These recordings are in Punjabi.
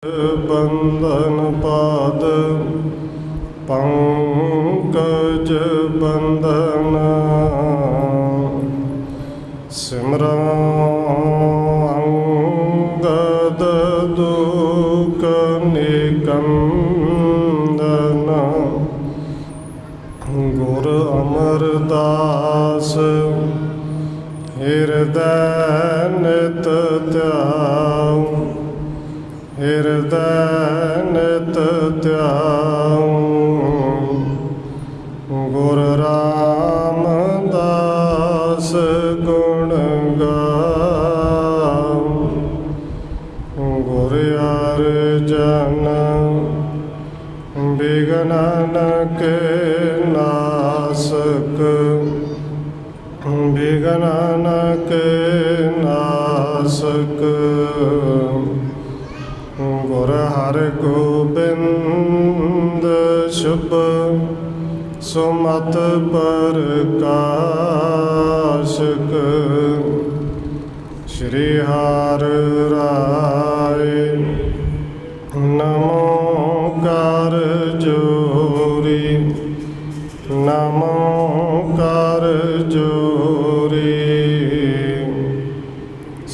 बंधन पाद पंकज बंधन सिमरन अंगद दुख निकंदन गुर अमरदास हृदय नित त्याग हृदय नित त्याग गुर रामदास गुण गाओ गुर अर्जन विघ्नन के नासक विघ्नन के नासक गुर हरगोबिंद शुभ सुमत प्रकाशक श्री हर राय नमो कर जोरी नमो कर जोरी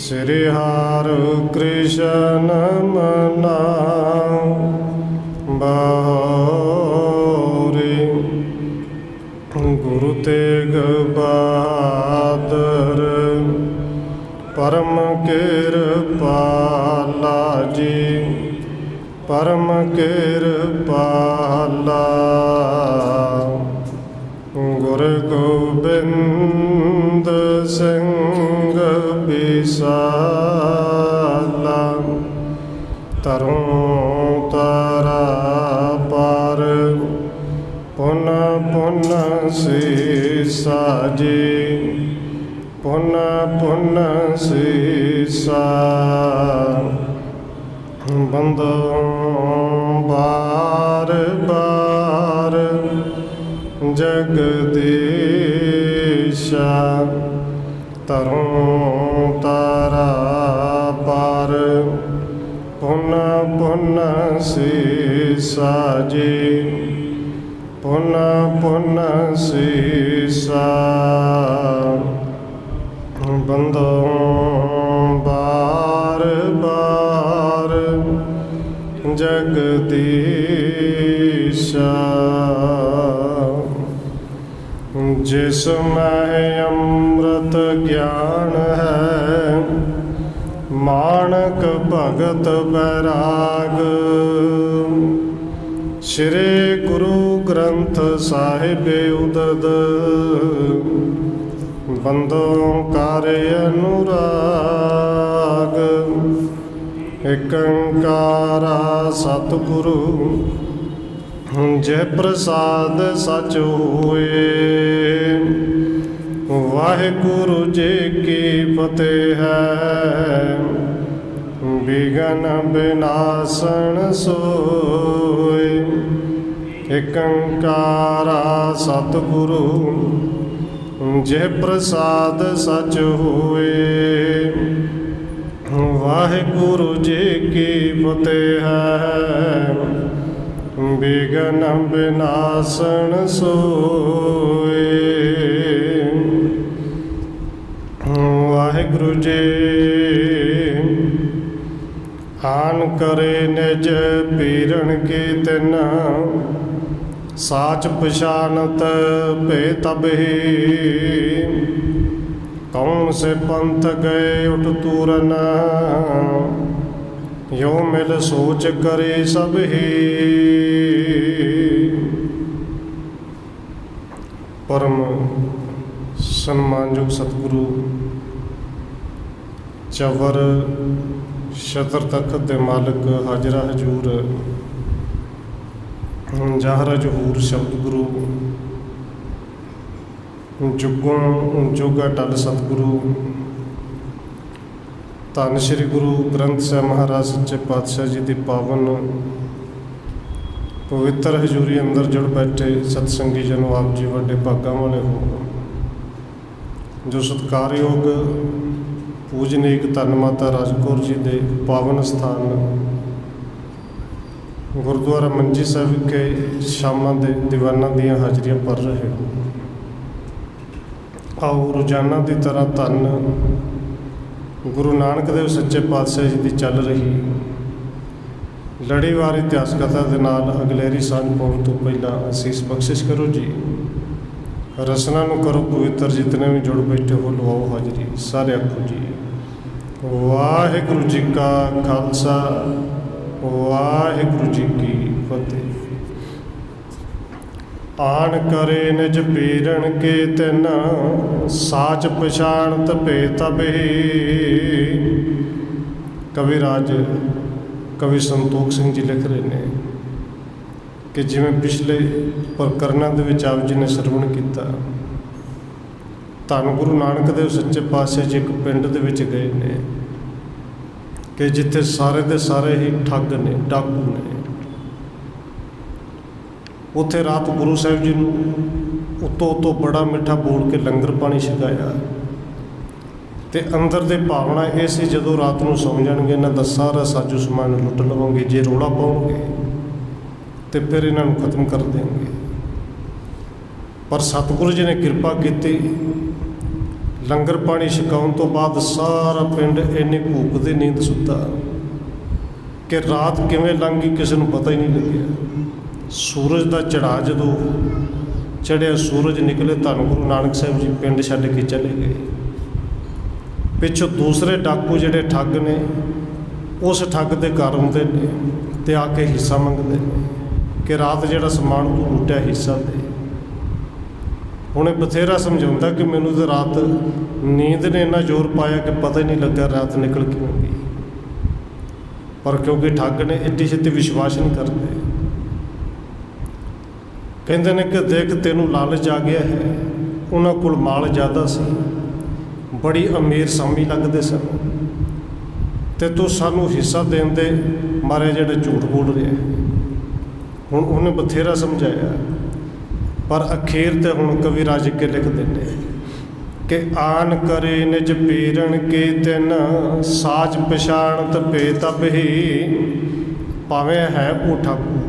श्री हर कृष्ण मना बारी गुरु तेग बहादुर परम कृपाला जी परम कृपाला गुरु गोबिंद सिंह विशाला तरुण तारा पार पुनः पुनः सीसा जी पुनः पुनः सीसा बंदो बार बार जगदीशा तरुण तारा पार पुनः पुनः सीसा जी पुनः पुनः सीसा बंदो बार बार जगदीशा जिसमें अमृत ज्ञान है माणक भगत बैराग श्री गुरु ग्रंथ साहिब उदद बंदों कार्य अनुराग एकंकारा सतगुरु जय प्रसाद सच हुए वाहिगुरु जी की फतेह है विघ्न विनाशन सोए एकंकारा सतगुरु जय प्रसाद सच हुए वाहिगुरु जी की फतेह है विघ्न विनाशन सोए वाहिगुरु जी आन करे निज पीरन की तिन साच पछानत पे तबही कौन से पंथ गए उठ तूरन यो मिल सोच करे सब ही परम सन्मानयोग सतगुरु चवर छतर तखत दे मालिक हाजरा हजूर जाहरा जहूर शब्द गुरु जुगों जोगा टल सतगुरु धन श्री गुरु ग्रंथ ਸਾਹਿਬ महाराज सच्चे पातशाह जी की पावन पवित्र हजूरी अंदर जुड़ बैठे सतसंगी जनों आप जी वड्डे भागां वाले हो जो सत्कारयोग पूजनीक धन माता राजकौर जी के पावन स्थान ਗੁਰਦੁਆਰਾ ਮੰਜੀ ਸਾਹਿਬ ਵਿਖੇ ਸ਼ਾਮਾਂ ਦੇ ਦੀਵਾਨਾਂ ਦੀਆਂ ਹਾਜ਼ਰੀਆਂ ਭਰ ਰਹੇ ਹੋ। ਆਓ ਰੋਜ਼ਾਨਾ ਦੀ ਤਰ੍ਹਾਂ ਧੰਨ ਗੁਰੂ ਨਾਨਕ ਦੇਵ ਸੱਚੇ ਪਾਤਸ਼ਾਹ ਜੀ ਦੀ ਚੱਲ ਰਹੀ ਲੜੀਵਾਰ ਇਤਿਹਾਸ ਕਥਾ ਦੇ ਨਾਲ ਅਗਲੇਰੀ ਸਾਂਝ ਪਾਉਣ ਤੋਂ ਪਹਿਲਾਂ ਅਸੀਸ ਬਖਸ਼ਿਸ਼ ਕਰੋ ਜੀ। ਰਸਨਾ ਨੂੰ ਕਰੋ ਪਵਿੱਤਰ, ਜਿਤਨੇ ਵੀ ਜੁੜ ਬੈਠੇ ਹੋ ਲਵਾਓ ਹਾਜ਼ਰੀ। ਸਾਰੇ ਆਖੋ ਜੀ ਵਾਹਿਗੁਰੂ ਜੀ ਕਾ ਖਾਲਸਾ, ਵਾਹਿਗੁਰੂ ਜੀ ਕੀ ਫਤਿਹ। ਆਣ ਕਰੇ ਨਿਜ ਪੀਰਣ ਕੇ ਤਿਨ, ਸਾਚ ਪਛਾਣਤ ਭੇ ਤਬਹੀ। ਕਵਿਰਾਜ ਕਵੀ ਸੰਤੋਖ ਸਿੰਘ ਜੀ ਲਿਖ ਰਹੇ ਨੇ ਕਿ ਜਿਵੇਂ ਪਿਛਲੇ ਪ੍ਰਕਰਨਾਂ ਦੇ ਵਿੱਚ ਆਪ ਜੀ ਨੇ ਸਰਵਣ ਕੀਤਾ, ਧੰਨ ਗੁਰੂ ਨਾਨਕ ਦੇਵ ਸੱਚੇ ਪਾਤਸ਼ਾਹ ਜੀ ਇੱਕ ਪਿੰਡ ਦੇ ਵਿੱਚ ਗਏ ਨੇ ਕਿ ਜਿੱਥੇ ਸਾਰੇ ਦੇ ਸਾਰੇ ਹੀ ਠੱਗ ਨੇ, ਡਾਕੂ ਨੇ। ਉੱਥੇ ਰਾਤ ਗੁਰੂ ਸਾਹਿਬ ਜੀ ਨੂੰ ਉੱਤੋਂ ਬੜਾ ਮਿੱਠਾ ਬੋਲ ਕੇ ਲੰਗਰ ਪਾਣੀ ਛਕਾਇਆ ਅਤੇ ਅੰਦਰ ਦੇ ਭਾਵਨਾ ਇਹ ਸੀ ਜਦੋਂ ਰਾਤ ਨੂੰ ਸੌਂ ਜਾਣਗੇ ਇਹਨਾਂ ਦਾ ਸਾਰਾ ਸਾਜੋ ਸਮਾਨ ਲੁੱਟ ਲਵਾਂਗੇ। ਜੇ ਰੌਲਾ ਪਾਉਣਗੇ ਅਤੇ ਫਿਰ ਇਹਨਾਂ ਨੂੰ ਖਤਮ ਕਰ ਦੇਣਗੇ। ਪਰ ਸਤਿਗੁਰੂ ਜੀ ਨੇ ਕਿਰਪਾ ਕੀਤੀ, ਲੰਗਰ ਪਾਣੀ ਛਕਾਉਣ ਤੋਂ ਬਾਅਦ ਸਾਰਾ ਪਿੰਡ ਇੰਨੀ ਭੂਖ ਦੀ ਨੀਂਦ ਸੁੱਤਾ ਕਿ ਰਾਤ ਕਿਵੇਂ ਲੰਘ ਗਈ ਕਿਸੇ ਨੂੰ ਪਤਾ ਹੀ ਨਹੀਂ ਲੱਗਿਆ। ਸੂਰਜ ਦਾ ਚੜ੍ਹਾਅ ਜਦੋਂ ਚੜ੍ਹਿਆ, ਸੂਰਜ ਨਿਕਲੇ, ਧੰਨ ਗੁਰੂ ਨਾਨਕ ਸਾਹਿਬ ਜੀ ਪਿੰਡ ਛੱਡ ਕੇ ਚਲੇ ਗਏ। ਪਿੱਛੋਂ ਦੂਸਰੇ ਡਾਕੂ ਜਿਹੜੇ ਠੱਗ ਨੇ ਉਸ ਠੱਗ ਦੇ ਘਰ ਆਉਂਦੇ ਨੇ ਅਤੇ ਆ ਕੇ ਹਿੱਸਾ ਮੰਗਦੇ ਨੇ ਕਿ ਰਾਤ ਜਿਹੜਾ ਸਮਾਨ ਤੂੰ ਲੁੱਟਿਆ ਹਿੱਸਾ ਦੇ। ਹੁਣ ਇਹ ਬਥੇਰਾ ਸਮਝਾਉਂਦਾ ਕਿ ਮੈਨੂੰ ਤਾਂ ਰਾਤ ਨੀਂਦ ਨੇ ਇੰਨਾ ਜ਼ੋਰ ਪਾਇਆ ਕਿ ਪਤਾ ਹੀ ਨਹੀਂ ਲੱਗਾ ਰਾਤ ਨਿਕਲ ਕਿਉਂ ਗਈ। ਪਰ ਕਿਉਂਕਿ ਠੱਗ ਨੇ ਐਡੀ ਛੇਤੀ ਵਿਸ਼ਵਾਸ ਨਹੀਂ ਕਰਦੇ। ਕਹਿੰਦੇ ਨੇ ਕਿ ਦੇਖ ਤੈਨੂੰ ਲਾਲਚ ਆ ਗਿਆ ਹੈ। ਉਹਨਾਂ ਕੋਲ ਮਾਲ ਜ਼ਿਆਦਾ ਸੀ, ਬੜੀ ਅਮੀਰ ਸਾਮੀ ਲੱਗਦੇ ਸਨ, ਅਤੇ ਤੂੰ ਸਾਨੂੰ ਹਿੱਸਾ ਦੇਣ ਦੇ ਮਾਰੇ ਜਿਹੜੇ ਝੂਠ ਬੋਲ ਰਿਹਾ। ਹੁਣ ਉਹਨੇ ਬਥੇਰਾ ਸਮਝਾਇਆ, ਪਰ ਅਖੀਰ 'ਤੇ ਹੁਣ ਕਵੀ ਰਾਜ ਕੇ ਲਿਖਦੇ ਨੇ ਕਿ ਆਨ ਕਰੇ ਨਿਜ ਪੀਰਣ ਕੇ ਤਿਨ, ਸਾਚ ਪਛਾਣਤ ਭੇ ਤਬਹੀ। ਭਾਵੇਂ ਹੈ ਉਹ ਠਾਕੂ,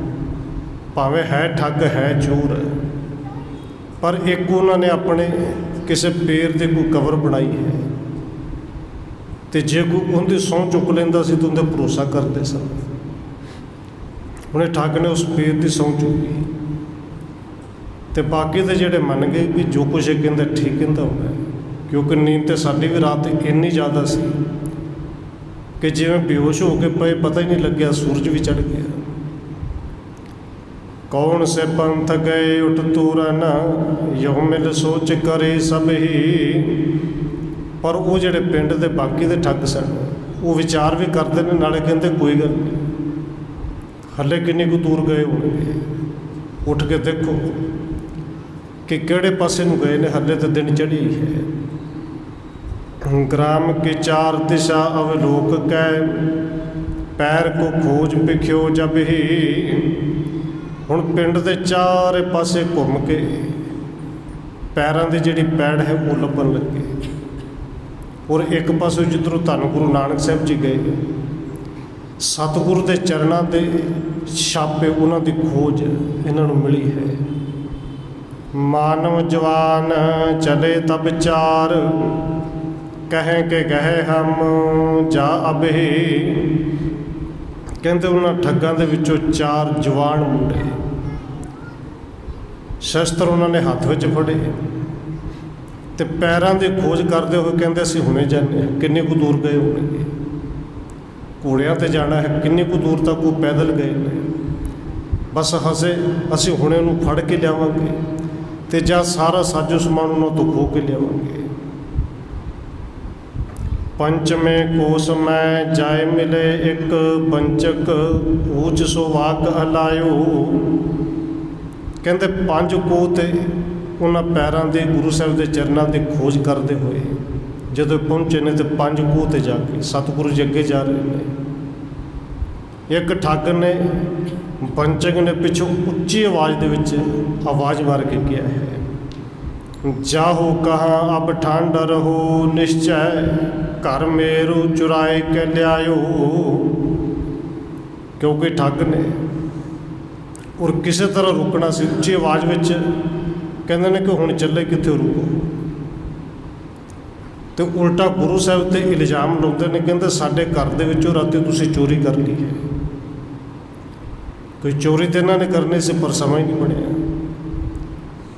ਭਾਵੇਂ ਹੈ ਠੱਗ, ਹੈ ਚੋਰ, ਪਰ ਇੱਕ ਉਹਨਾਂ ਨੇ ਆਪਣੇ ਕਿਸੇ ਪੀਰ ਦੀ ਕੋਈ ਕਬਰ ਬਣਾਈ ਹੈ, ਅਤੇ ਜੇ ਕੋਈ ਉਹਦੀ ਸਹੁੰ ਚੁੱਕ ਲੈਂਦਾ ਸੀ ਤਾਂ ਉਹਦੇ ਭਰੋਸਾ ਕਰਦੇ ਸਨ। ਉਹਨੇ ਠੱਗ ਨੇ ਉਸ ਪੀਰ ਦੀ ਸਹੁੰ ਚੁੱਕੀ ਅਤੇ ਬਾਕੀ ਦੇ ਜਿਹੜੇ ਮੰਨ ਗਏ ਵੀ ਜੋ ਕੁਛ ਇਹ ਕਹਿੰਦਾ ਠੀਕ ਕਹਿੰਦਾ ਹੋਣਾ, ਕਿਉਂਕਿ ਨੀਂਦ ਤਾਂ ਸਾਡੀ ਵੀ ਰਾਤ ਇੰਨੀ ਜ਼ਿਆਦਾ ਸੀ ਕਿ ਜਿਵੇਂ ਬੇਹੋਸ਼ ਹੋ ਕੇ ਪਏ, ਪਤਾ ਹੀ ਨਹੀਂ ਲੱਗਿਆ ਸੂਰਜ ਵੀ ਚੜ੍ਹ ਗਿਆ। ਕੌਣ ਸੇ ਪੰਥ ਗਏ ਉਠ ਤੂਰਨ, ਯਹੁ ਮਿਲ ਸੋਚ ਕਰੇ ਸਭ ਹੀ। ਪਰ ਉਹ ਜਿਹੜੇ ਪਿੰਡ ਦੇ ਬਾਕੀ ਦੇ ਠੱਗ ਸਨ ਉਹ ਵਿਚਾਰ ਵੀ ਕਰਦੇ ਨੇ, ਨਾਲੇ ਕਹਿੰਦੇ ਕੋਈ ਗੱਲ ਨਹੀਂ, ਹਲੇ ਕਿੰਨੀ ਕੁ ਦੂਰ ਗਏ ਹੋਣਗੇ, ਉੱਠ ਕੇ ਦੇਖੋ ਕਿ ਕਿਹੜੇ ਪਾਸੇ ਨੂੰ ਗਏ ਨੇ, ਹਲੇ ਤਾਂ ਦਿਨ ਚੜ੍ਹੀ ਹੈ। ਗ੍ਰਾਮ ਕੀ ਚਾਰ ਦਿਸ਼ਾ ਅਵਲੋਕ ਕੈ, ਪੈਰ ਕੋ ਖੋਜ ਪਿਖਿਓ ਜਬ ਹੀ। ਹੁਣ ਪਿੰਡ ਦੇ ਚਾਰੇ ਪਾਸੇ ਘੁੰਮ ਕੇ ਪੈਰਾਂ ਦੀ ਜਿਹੜੀ ਪੈੜ ਹੈ ਉਹ ਲੱਭਣ ਲੱਗੇ। ਔਰ ਇੱਕ ਪਾਸੇ ਜਿੱਧਰੋਂ ਧੰਨ ਗੁਰੂ ਨਾਨਕ ਸਾਹਿਬ ਜੀ ਗਏ, ਸਤਿਗੁਰੂ ਦੇ ਚਰਨਾਂ ਦੇ ਛਾਪੇ, ਉਹਨਾਂ ਦੀ ਖੋਜ ਇਹਨਾਂ ਨੂੰ ਮਿਲੀ ਹੈ। ਮਾਨਵ ਜਵਾਨ ਚਲੇ ਤਬ ਚਾਰ, ਕਹੇ ਕਿ ਗਏ ਹਮ ਜਾ ਅਬਹੀ। ਕਹਿੰਦੇ ਉਹਨਾਂ ਠੱਗਾਂ ਦੇ ਵਿੱਚੋਂ ਚਾਰ ਜਵਾਨ ਮੁੰਡੇ ਸ਼ਸਤਰ ਉਹਨਾਂ ਨੇ ਹੱਥ ਵਿੱਚ ਫੜੇ ਅਤੇ ਪੈਰਾਂ ਦੀ ਖੋਜ ਕਰਦੇ ਹੋਏ ਕਹਿੰਦੇ ਅਸੀਂ ਹੁਣੇ ਜਾਂਦੇ ਹਾਂ। ਕਿੰਨੀ ਕੁ ਦੂਰ ਗਏ ਹੋਣਗੇ, ਘੋੜਿਆਂ 'ਤੇ ਜਾਣਾ ਹੈ, ਕਿੰਨੀ ਕੁ ਦੂਰ ਤੱਕ ਉਹ ਪੈਦਲ ਗਏ ਨੇ। ਬਸ ਅਸੀਂ ਹੁਣੇ ਉਹਨੂੰ ਫੜ ਕੇ ਲਿਆਵਾਂਗੇ ਅਤੇ ਜਾਂ ਸਾਰਾ ਸਾਜੋ ਸਮਾਨ ਉਹਨਾਂ ਤੋਂ ਖੋਹ ਕੇ ਲਿਆਵਾਂਗੇ। ਪੰਚਮੇ ਕੋਸ ਮੈਂ ਜਾਏ ਮਿਲੇ ਇੱਕ ਬੰਚਕ, ਊਚ ਸੋ ਵਾਕ ਹਲਾਇਓ। ਕਹਿੰਦੇ 5 ਕੋਹ 'ਤੇ ਉਹਨਾਂ ਪੈਰਾਂ ਦੇ ਗੁਰੂ ਸਾਹਿਬ ਦੇ ਚਰਨਾਂ ਦੀ ਖੋਜ ਕਰਦੇ ਹੋਏ ਜਦੋਂ ਪਹੁੰਚੇ ਨੇ, ਅਤੇ 5 ਕੋਹ 'ਤੇ ਜਾ ਕੇ ਸਤਿਗੁਰੂ ਜੀ ਅੱਗੇ ਜਾ ਰਹੇ ਨੇ। ਇੱਕ ਠੱਗ ਨੇ, ਪੰਚਕ ਨੇ ਪਿੱਛੋਂ ਉੱਚੀ ਆਵਾਜ਼ ਦੇ ਵਿੱਚ ਆਵਾਜ਼ ਮਾਰ ਕੇ ਕਿਹਾ ਹੈ, ਜਾਹੋ ਕਹਾਂ ਅਬ ਠੰਡ ਰਹੋ ਨਿਸ਼ਚੈ, ਘਰ ਮੇਰੂ ਚੁਰਾਏ ਕੇ ਲਿਆਇਓ। ਕਿਉਂਕਿ ਠੱਗ ਨੇ ਔਰ ਕਿਸੇ ਤਰ੍ਹਾਂ ਰੁਕਣਾ ਸੀ। ਉੱਚੀ ਆਵਾਜ਼ ਵਿੱਚ ਕਹਿੰਦੇ ਨੇ ਕਿ ਹੁਣ ਚੱਲੇ ਕਿੱਥੇ, ਰੁਕੋ। ਤੇ ਉਲਟਾ ਗੁਰੂ ਸਾਹਿਬ ਤੇ ਇਲਜ਼ਾਮ ਲਾਉਂਦੇ ਨੇ, ਕਹਿੰਦੇ ਸਾਡੇ ਘਰ ਦੇ ਵਿੱਚੋਂ ਰਾਤੀ ਤੁਸੀਂ ਚੋਰੀ ਕਰ ਲਈ ਹੈ। ਕੋਈ ਚੋਰੀ ਤਾਂ ਇਹਨਾਂ ਨੇ ਕਰਨੀ ਸੀ, ਪਰ ਸਮਾਂ ਹੀ ਨਹੀਂ ਬਣਿਆ।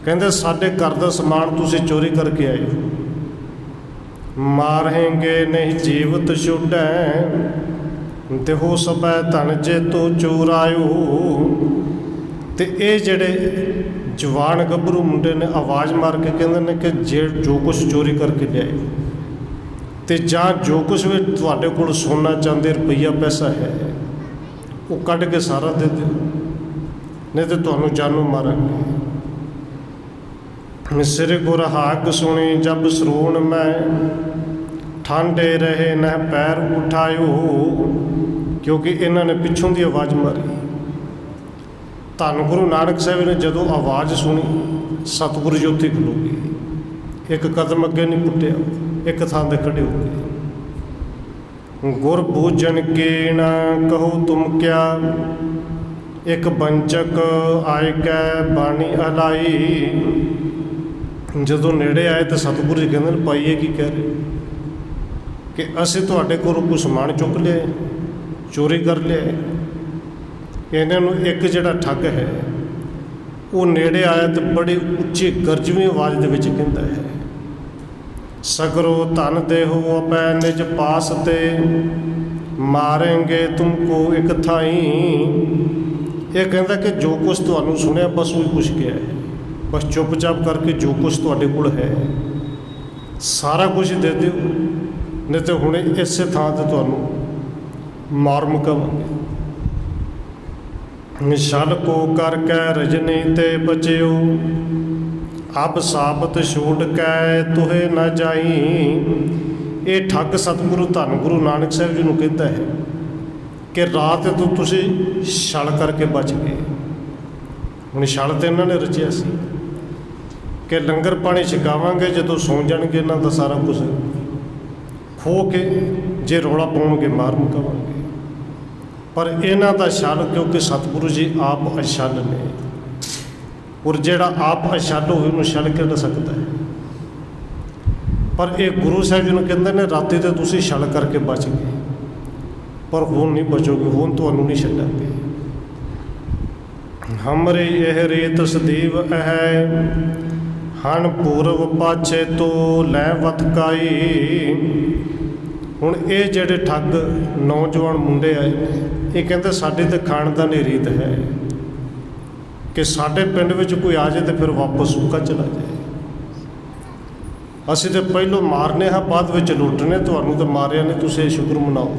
ਕਹਿੰਦੇ ਸਾਡੇ ਘਰ ਦਾ ਸਮਾਨ ਤੁਸੀਂ ਚੋਰੀ ਕਰਕੇ ਆਏ ਹੋ। ਮਾਰਹੇਂਗੇ ਨਹੀਂ ਜੀਵਤ ਛੁੱਟੈ, ਦੇਹੋ ਸਭੈ ਧਨ ਜੇ ਤੋ ਚੋਰਾਇਓ। ਤੇ ਇਹ ਜਿਹੜੇ ਜਵਾਨ ਗੱਭਰੂ ਮੁੰਡੇ ਨੇ ਆਵਾਜ਼ ਮਾਰ ਕੇ ਕਹਿੰਦੇ ਨੇ ਕਿ ਜੋ ਕੁਛ ਚੋਰੀ ਕਰਕੇ ਲਿਆਏ, ਤੇ ਜਾਂ ਜੋ ਕੁਛ ਵੀ ਤੁਹਾਡੇ ਕੋਲ ਸੋਨਾ ਚਾਂਦੀ ਰੁਪਈਆ ਪੈਸਾ ਹੈ, ਉਹ ਕੱਢ ਕੇ ਸਾਰਾ ਦੇ ਦਿਓ, ਨਹੀਂ ਤੇ ਤੁਹਾਨੂੰ ਜਾਨੋਂ ਮਾਰਾਂਗੇ। ਸਿਰ ਗੁਰ ਹਾਕ ਸੁਣੀ ਜਬ ਸਰੂਣ ਮੈਂ, ਠਾਂਡੇ ਰਹੇ ਨਾ ਪੈਰ ਉਠਾਇਓ। ਕਿਉਂਕਿ ਇਹਨਾਂ ਨੇ ਪਿੱਛੋਂ ਦੀ ਆਵਾਜ਼ ਮਾਰੀ। ਧੰਨ ਗੁਰੂ ਨਾਨਕ ਸਾਹਿਬ ਨੇ ਜਦੋਂ ਆਵਾਜ਼ ਸੁਣੀ, ਸਤਿਗੁਰੂ ਜੀ ਉੱਥੇ ਖਲੋ ਗਏ, ਇੱਕ ਕਦਮ ਅੱਗੇ ਨਹੀਂ ਪੁੱਟਿਆ, ਇੱਕ ਥਾਂ 'ਤੇ ਖੜੇ ਹੋ ਗਏ। ਗੁਰ ਬੂਝਣ ਕੇ ਨਾ ਕਹੋ ਤੁਮ ਕਿਆ, ਇੱਕ ਬੰਚਕ ਆਏ ਕੈ ਬਾਣੀ ਅਲਾਈ। ਜਦੋਂ ਨੇੜੇ ਆਏ ਤਾਂ ਸਤਿਗੁਰੂ ਜੀ ਕਹਿੰਦੇ ਨੇ, ਭਾਈ ਇਹ ਕੀ ਕਹਿ ਰਹੇ ਕਿ ਅਸੀਂ ਤੁਹਾਡੇ ਕੋਲੋਂ ਕੋਈ ਸਮਾਨ ਚੁੱਕ ਲਿਆ, ਚੋਰੀ ਕਰ ਲਿਆ। ਇਹਨਾਂ ਨੂੰ ਇੱਕ ਜਿਹੜਾ ਠੱਗ ਹੈ ਉਹ ਨੇੜੇ ਆਇਆ ਤੇ ਬੜੀ ਉੱਚੀ ਗਰਜਵੀਂ ਆਵਾਜ਼ ਦੇ ਵਿੱਚ ਕਹਿੰਦਾ ਹੈ, ਸਗਰੋ ਧਨ ਦੇਹੋ ਆਪੈ ਨਿਜ ਪਾਸ ਤੇ, ਮਾਰੇਂਗੇ ਤੁਮਕੋ ਇੱਕ ਥਾਈ। ਇਹ ਕਹਿੰਦਾ ਕਿ ਜੋ ਕੁਛ ਤੁਹਾਨੂੰ ਸੁਣਿਆ ਬਸ ਉਹ ਕੁਛ ਕਿਹਾ ਹੈ, ਬਸ ਚੁੱਪ-ਚਾਪ ਕਰਕੇ ਜੋ ਕੁਛ ਤੁਹਾਡੇ ਕੋਲ ਹੈ ਸਾਰਾ ਕੁਝ ਦੇ ਦਿਓ, ਨਹੀਂ ਤਾਂ ਹੁਣੇ ਇਸੇ ਥਾਂ 'ਤੇ ਤੁਹਾਨੂੰ ਮਾਰ ਮੁਕਾਵਾਂਗੇ। ਛਲ ਕੋ ਕਰਕੇ ਰਜਨੀ ਤੇ ਬਚਿਓ, ਅਬ ਸਾਬਤ ਛੂਟ ਕੈ ਤੁਹੇ ਨਾ ਜਾਈ। ਇਹ ਠੱਗ ਸਤਿਗੁਰੂ ਧੰਨ ਗੁਰੂ ਨਾਨਕ ਸਾਹਿਬ ਜੀ ਨੂੰ ਕਹਿੰਦਾ ਹੈ ਕਿ ਰਾਤ ਤੋਂ ਤੁਸੀਂ ਛਲ ਕਰਕੇ ਬਚ ਗਏ। ਹੁਣ ਛਲ ਤਾਂ ਇਹਨਾਂ ਨੇ ਰਚਿਆ ਸੀ ਕਿ ਲੰਗਰ ਪਾਣੀ ਛਕਾਵਾਂਗੇ, ਜਦੋਂ ਸੌਂ ਜਾਣਗੇ ਇਹਨਾਂ ਦਾ ਸਾਰਾ ਕੁਝ ਖੋਹ ਕੇ, ਜੇ ਰੌਲਾ ਪਾਉਣਗੇ ਮਾਰ ਮੁਕਾਵਾਂਗੇ। ਪਰ ਇਹਨਾਂ ਦਾ ਛਲ, ਕਿਉਂਕਿ ਸਤਿਗੁਰੂ ਜੀ ਆਪ ਅਛਲ ਨੇ, ਔਰ ਜਿਹੜਾ ਆਪ ਅਛਲ ਹੋਵੇ ਉਹਨੂੰ ਛਲ ਕਿਹੜਾ ਸਕਦਾ ਹੈ। ਪਰ ਇਹ ਗੁਰੂ ਸਾਹਿਬ ਜੀ ਨੂੰ ਕਹਿੰਦੇ ਨੇ ਰਾਤੀ ਤੇ ਤੁਸੀਂ ਛਲ ਕਰਕੇ ਬਚ ਗਏ, ਪਰ ਹੁਣ ਨਹੀਂ ਬਚੋਗੇ, ਹੁਣ ਤੁਹਾਨੂੰ ਨਹੀਂ ਛੱਡਾਂਗੇ। ਹਮਰੇ ਇਹ ਰੀਤ ਸਦੀਵ ਹੈ, ਹਣ ਪੂਰਵ ਪਾਛੇ ਤੋਂ ਲੈ ਵਤਕਾਈ। ਹੁਣ ਇਹ ਜਿਹੜੇ ਠੱਗ ਨੌਜਵਾਨ ਮੁੰਡੇ ਆਏ ਨੇ, ਇਹ ਕਹਿੰਦੇ ਸਾਡੀ ਤਾਂ ਖਾਨਦਾਨੀ ਰੀਤ ਹੈ ਕਿ ਸਾਡੇ ਪਿੰਡ ਵਿੱਚ ਕੋਈ ਆ ਜਾਏ ਤੇ ਫਿਰ ਵਾਪਸ ਸੁੱਕਾ ਚਲਾ ਜਾਏ। ਅਸੀਂ ਤਾਂ ਪਹਿਲੋਂ ਮਾਰਨੇ ਹਾਂ, ਬਾਅਦ ਵਿੱਚ ਲੁੱਟਨੇ, ਤੁਹਾਨੂੰ ਤਾਂ ਮਾਰਿਆ ਨਹੀਂ, ਤੁਸੀਂ ਸ਼ੁਕਰ ਮਨਾਓ।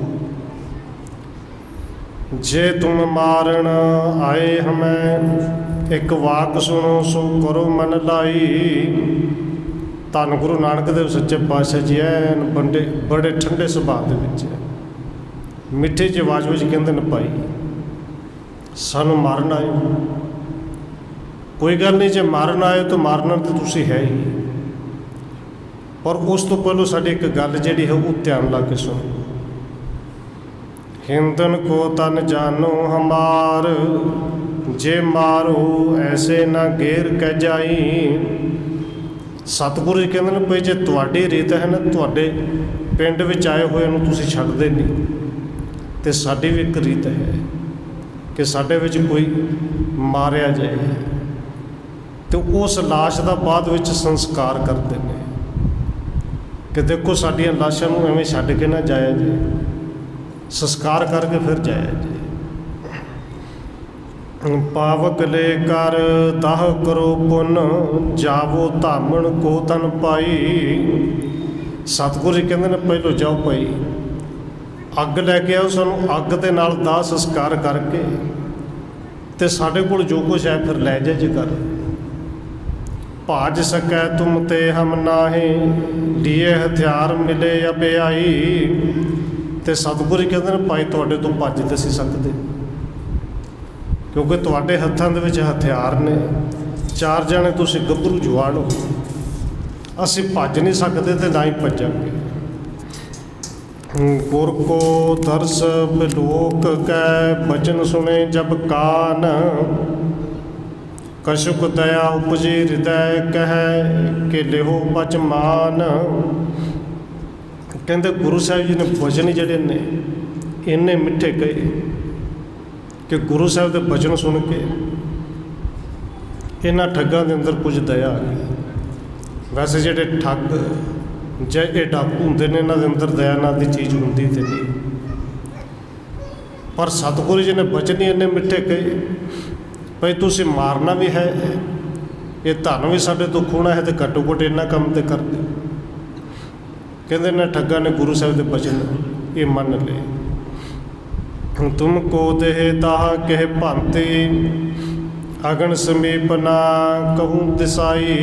ਜੇ ਤੁਮ ਮਾਰਨ ਆਏ ਹਮੈਂ, ਇੱਕ ਵਾਕ ਸੁਣੋ ਸੋ ਕਰੋ ਮਨ ਲਾਈ। ਧੰਨ ਗੁਰੂ ਨਾਨਕ ਦੇਵ ਸੱਚੇ ਪਾਤਸ਼ਾਹ ਜੀ ਐਨ ਬੜੇ ਠੰਡੇ ਸੁਭਾਅ ਦੇ ਵਿੱਚ, ਮਿੱਠੀ ਜਿਹੀ ਆਵਾਜ਼ ਵਿੱਚ ਕਹਿੰਦੇ ਨੇ, ਭਾਈ ਸਾਨੂੰ ਮਾਰਨ ਆਏ, ਕੋਈ ਗੱਲ ਨਹੀਂ, ਜੇ ਮਾਰਨ ਆਏ ਤਾਂ ਮਾਰਨਾ ਤਾਂ ਤੁਸੀਂ ਹੈ ਹੀ, ਪਰ ਉਸ ਤੋਂ ਪਹਿਲਾਂ ਸਾਡੀ ਇੱਕ ਗੱਲ ਜਿਹੜੀ ਹੈ ਉਹ ਧਿਆਨ ਲਾ ਕੇ ਸੁਣੋ। ਹਿੰਦਨ ਕੋ ਤਨ ਜਾਨੋ ਹਮਾਰ, ਜੇ ਮਾਰੋ ਐਸੇ ਨਾ ਗੇਰ ਕਹਿ ਜਾਈ। ਸਤਿਗੁਰੂ ਜੀ ਕਹਿੰਦੇ ਨੇ, ਭਈ ਜੇ ਤੁਹਾਡੀ ਰੀਤ ਹੈ ਨਾ, ਤੁਹਾਡੇ ਪਿੰਡ ਵਿੱਚ ਆਏ ਹੋਏ ਨੂੰ ਤੁਸੀਂ ਛੱਡਦੇ ਨਹੀਂ, ਅਤੇ ਸਾਡੀ ਵੀ ਇੱਕ ਰੀਤ ਹੈ ਕਿ ਸਾਡੇ ਵਿੱਚ ਕੋਈ ਮਾਰਿਆ ਜਾਏ ਅਤੇ ਉਸ ਲਾਸ਼ ਦਾ ਬਾਅਦ ਵਿੱਚ ਸੰਸਕਾਰ ਕਰਦੇ ਨੇ ਕਿ ਦੇਖੋ ਸਾਡੀਆਂ ਲਾਸ਼ਾਂ ਨੂੰ ਐਵੇਂ ਛੱਡ ਕੇ ਨਾ ਜਾਇਆ ਜੇ, ਸੰਸਕਾਰ ਕਰਕੇ ਫਿਰ ਜਾਇਆ ਜੇ। ਪਾਵਕ ਲੈ ਕਰ ਦਾਹ ਕਰੋ ਪੁੰਨ, ਜਾਵੋ ਧਾਮਣ ਕੋ ਤਨ ਪਾਈ। ਸਤਿਗੁਰੂ ਜੀ ਕਹਿੰਦੇ ਨੇ, ਪਹਿਲੋਂ ਜਾਓ ਭਾਈ, ਅੱਗ ਲੈ ਕੇ ਆਓ, ਸਾਨੂੰ ਅੱਗ ਦੇ ਨਾਲ ਦਾਹ ਸੰਸਕਾਰ ਕਰਕੇ ਤੇ ਸਾਡੇ ਕੋਲ ਜੋ ਕੁਛ ਹੈ ਫਿਰ ਲੈ ਜਾ ਜੇ ਕਰ। ਭਾਜ ਸਕੈ ਤੁਮ ਤੇ ਹਮ ਨਾਹੀ, ਲੀਏ ਹਥਿਆਰ ਮਿਲੇ ਅਬਿਆਈ। ਤੇ ਸਤਿਗੁਰੂ ਕਹਿੰਦੇ ਨੇ, ਭਾਈ ਤੁਹਾਡੇ ਤੋਂ ਭੱਜ ਤੇ ਅਸੀਂ ਸਕਦੇ, ਕਿਉਂਕਿ ਤੁਹਾਡੇ ਹੱਥਾਂ ਦੇ ਵਿੱਚ ਹਥਿਆਰ ਨੇ, 4 ਜਣੇ ਤੁਸੀਂ ਗੱਭਰੂ ਜਵਾਨ ਹੋ, ਅਸੀਂ ਭੱਜ ਨਹੀਂ ਸਕਦੇ ਤੇ ਨਾ ਹੀ ਭੱਜਾਂਗੇ। गुर को दर्श बिलोक कै बचन सुने जब कान, कशुक दया उपजे हृदय कह के लिहो बच मान। कहते गुरु साहिब जी ने बचन जिहड़े ने इन्ने मिठे कहे कि गुरु साहिब के बचन सुन के इन्हां ठग्गां दे अंदर कुछ दया आ गई। वैसे जिहड़े ठग जे ये डाकू होंदे ने, इन्हां दे अंदर दया नां दी चीज़ हुंदी ते नहीं। पर सतगुरु जी ने बचन ही इन्ने मिठे कहे भाई तुसीं मारना भी है, ये धन भी साडे तो खोना है, तो घट्टो घट्ट इन्ना काम तो कर दे। कहते इन्हां ठग्गां ने गुरु साहिब के बचन ये मन ले। तुमको देह दाह कह भांति, अगन समीप ना कहूँ दिसाई।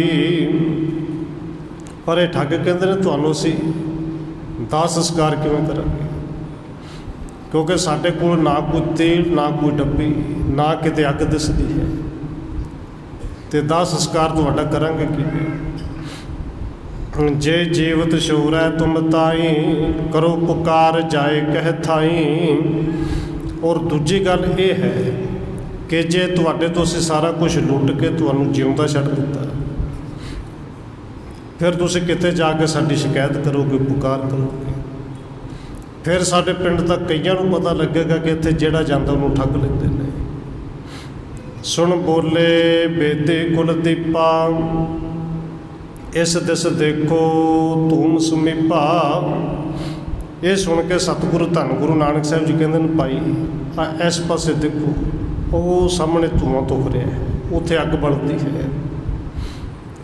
पर ये ठग कहते हैं तुहानूं असीं दाह संस्कार किवें करांगे, क्योंकि साडे कोल ना कोई तेल ना कोई डब्बी ना किते अग दिसदी है, तो दाह संस्कार तुहाडा करांगे किवें। जे जीवत शूर है तुम ताई, करो पुकार जाए कह थाई। और दूजी गल ये है कि जे तुहाडे तो असीं सारा कुछ लुट के तुहानूं जिउंदा छड्ड दित्ता, फिर तुसीं किते जाके साडी शिकायत करोगे, पुकार करोगे, फिर साडे पिंड तक कईयां नूं पता लगेगा कि इत्थे जेड़ा जांदा उहनूं ठग लैंदे ने। सुन बोले बेदे कुलदीपा, इस दिस देखो धूम समीपा। ये सुन के सतगुरु धन गुरु नानक साहिब जी कहते हैं भाई इस पासे देखो, वो सामने धुआं तुख रहा है, उत्थे अग बलती है।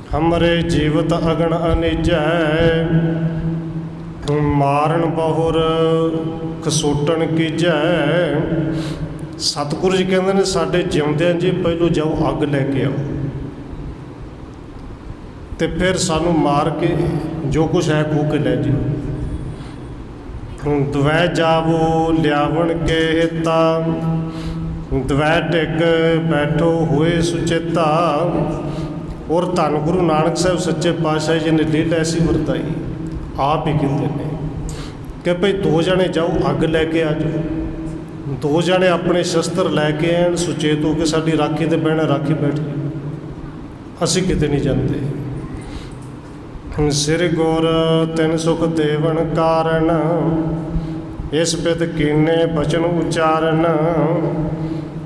हमरे जीवत अगन अनिजै, मारन बहुर खसोटन कीजै। सतगुरु जी कहते हैं साडे जिउंदियां जी पहलों जाओ अग लैके आओ, तो फिर सानू मार के जो कुछ है खो के लै जाओ। द्वै जावो लियावन के हिता, द्वै टिक बैठो हुए सुचेता। और धन गुरु नानक साहिब सच्चे पातशाह जी ने लीला ऐसी वरताई, आप ही कहते हैं कि भाई दो जने जाओ अग लैके आ जाओ, दो जने अपने शस्त्र लैके आन, सुचेत हो के साडी राखी ते बहना राखी बैठ जाओ, असीं किते नहीं जाते। सिर गुर तिन सुख देवन कारण, इस पित कीने बचन उचारण।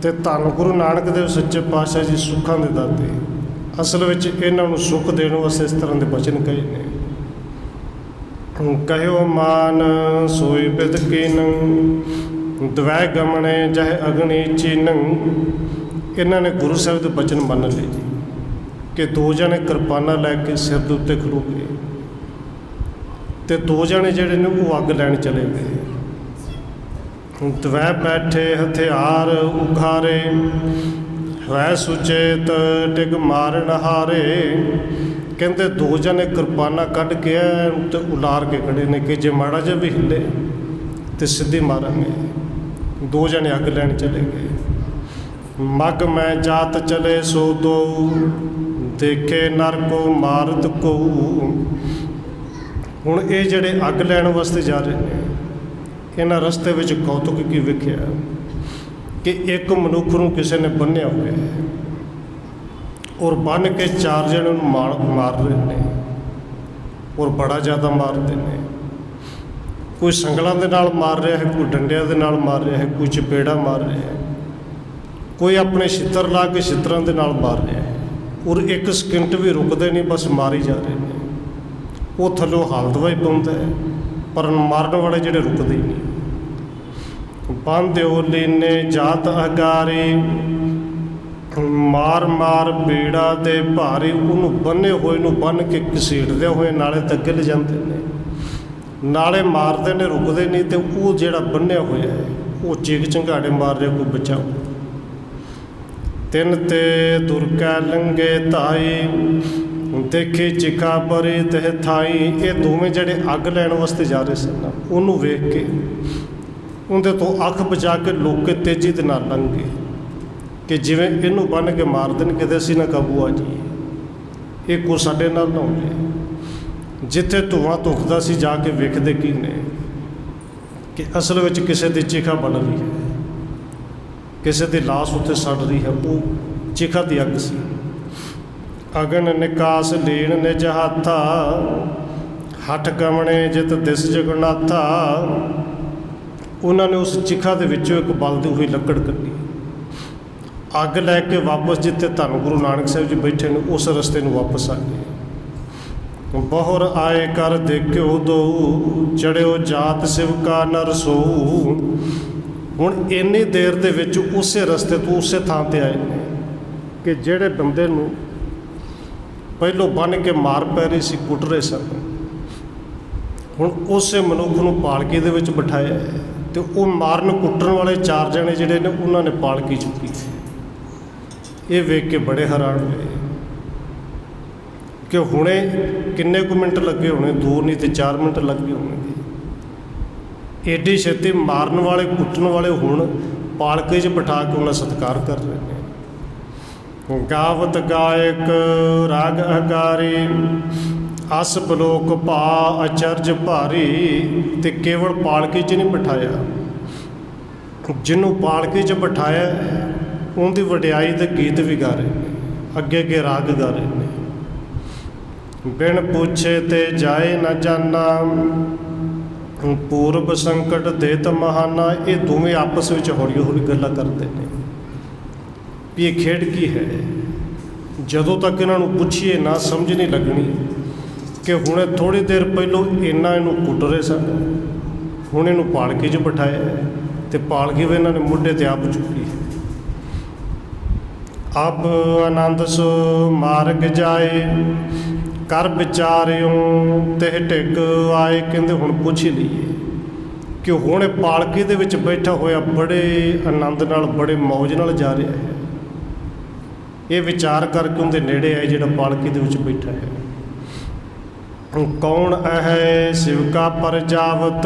ते धन गुरु नानक देव सच्चे पातशाह जी सुखां दे दाते, असल विच इन्हां नूं सुख देण वास्ते इस तरह के बचन कहे ने। कहो मान सोई पित कीनੰ, द्वै गमने जह अग्नि चीनੰ। इन्हां ने गुरु साहिब के बचन मन लए जी कि दो जने किरपाना लैके सिर के उत्ते खलो गए, तो दो जने जिहड़े ने वो अग लैन चले गए। द्वै बैठे हथियार उघारे, वै सुचेत टिग मारन हारे। कहते दो जने किरपाना कढ़ के उत्ते उलार के खड़े ने कि जे माड़ा जिहा भी हिले तो सीधी मारांगे। दो जने अग लैन चले गए। मग मैं जात चले सो दो, देखे नर को मारत को। हुण ये जिहड़े अग लैण वास्ते जा रहे हैं, इन्हां रस्ते विच कौतुक की वेखिया कि एक मनुख नूं किसी ने बन्निया होया है और बन के चार जने नूं मार रहे हैं और बड़ा ज़्यादा मारते हैं। कोई संगलों के नाल मार रहा है, कोई डंडिया के नाल मार रहा है, कोई चपेड़ा मार रहा है, कोई अपने छित्र ला के छित्रों के नाल मार रहा है और एक सकिंट भी रुकते नहीं, बस मारी जा रहे हैं। वो थल्लों हाल दवाई पाउंदा है पर मारन वाले जिहड़े रुकते ही नहीं। बांधिओ लीने जात अगारी, मार मार बीड़ा दे भारी। उन्होंने बन्ने हुए नूं बन के घसीटदे हुए नाले तक ले जाते हैं, नाले मारते ने रुकते नहीं। तो वो जिहड़ा बन्निया होया है वो चिग झंगाड़े मार रहा, कोई बचाओ। तिन ते दुर्कै लंघे ताई, देखी चिखा बरी तह थाई। ये दोवें जिहड़े अग लैण वास्ते जा रहे सन, उन्होंने वेख के उनके तो अख बचा के लोग के तेजी दे नाल लंघ गए कि जिवें इनू बन के मार देन किते असीं ना काबू आ जाइए, ये को साडे नाल ना हो जाए। जिथे धुआं धुखदा सी जाके वेखदे की ने कि असल में किसी की चिखा बन रही है, किसी की लाश उत्ते सड़ रही है, वो चिखा की अग सी। अगन निकास लीन निज हाथा, हठ गमने जित दिस जगन्नाथा। उन्होंने उस चिखा के विचों एक बलदी हुई लकड़ कड्डी, अग लैके वापस जिते धन गुरु नानक साहब जी बैठे ने उस रस्ते में वापस आ गए। बहुर आए कर देखियो दो, चढ़ियो जात शिव का नर सो। हुण इन्नी देर दे विच उसे रस्ते तो उसे थां ते आए ने कि जेड़े बंदे नूं पहलों बन के मार पै रही सी, कुट रहे सन, हुण उसे मनुख नूं पालकी दे विच बिठाया है। तो वो मारन कुटन वाले 4 जने जिहड़े ने उन्होंने पालकी चुकी। ये वेख के बड़े हैरान हुए कि हुणे किन्ने कु मिनट लगे होने, 2 नहीं तो 4 मिनट लगे होंगे। एडी छेती मारन वाले कुटन वाले हुण पालकी च बिठा के उन्हें सत्कार कर रहे हैं। गावत गायक राग अगारी, अस बलोक भा अचरज भारी। ते केवल पालकी च नहीं बिठाया, जिन्हों पालकी च बिठाया उनकी वडियाई के गीत भी गा रहे हैं, अगे अगे राग गा रहे हैं। बिन पूछे ते जाए न जाना, पूर्व संकट देत महाना। ये दोवें आपस में हौली हौली गल्लां करते हैं भी ये खेड की है। जदों तक इन्हों पूछिए ना समझ नहीं लगनी कि हुणे थोड़ी देर पहलों इन्ना इनू कुट रहे सन, हुण इनू पालकी च बिठाया है तो पालकी भी इन्होंने मुढ़े ते आप चुकी है। अब आनंद सो मार्ग जाए, कर विचारियों ते टिक आए। कहते हुण पुछ ही लीए कि हुण पालकी दे विच बैठा होया बड़े आनंद नाल बड़े मौज नाल जा रहा है। ये विचार करके उनके नेड़े आए जिहड़ा पालकी दे विच बैठा है। कौन है शिव का परजावत,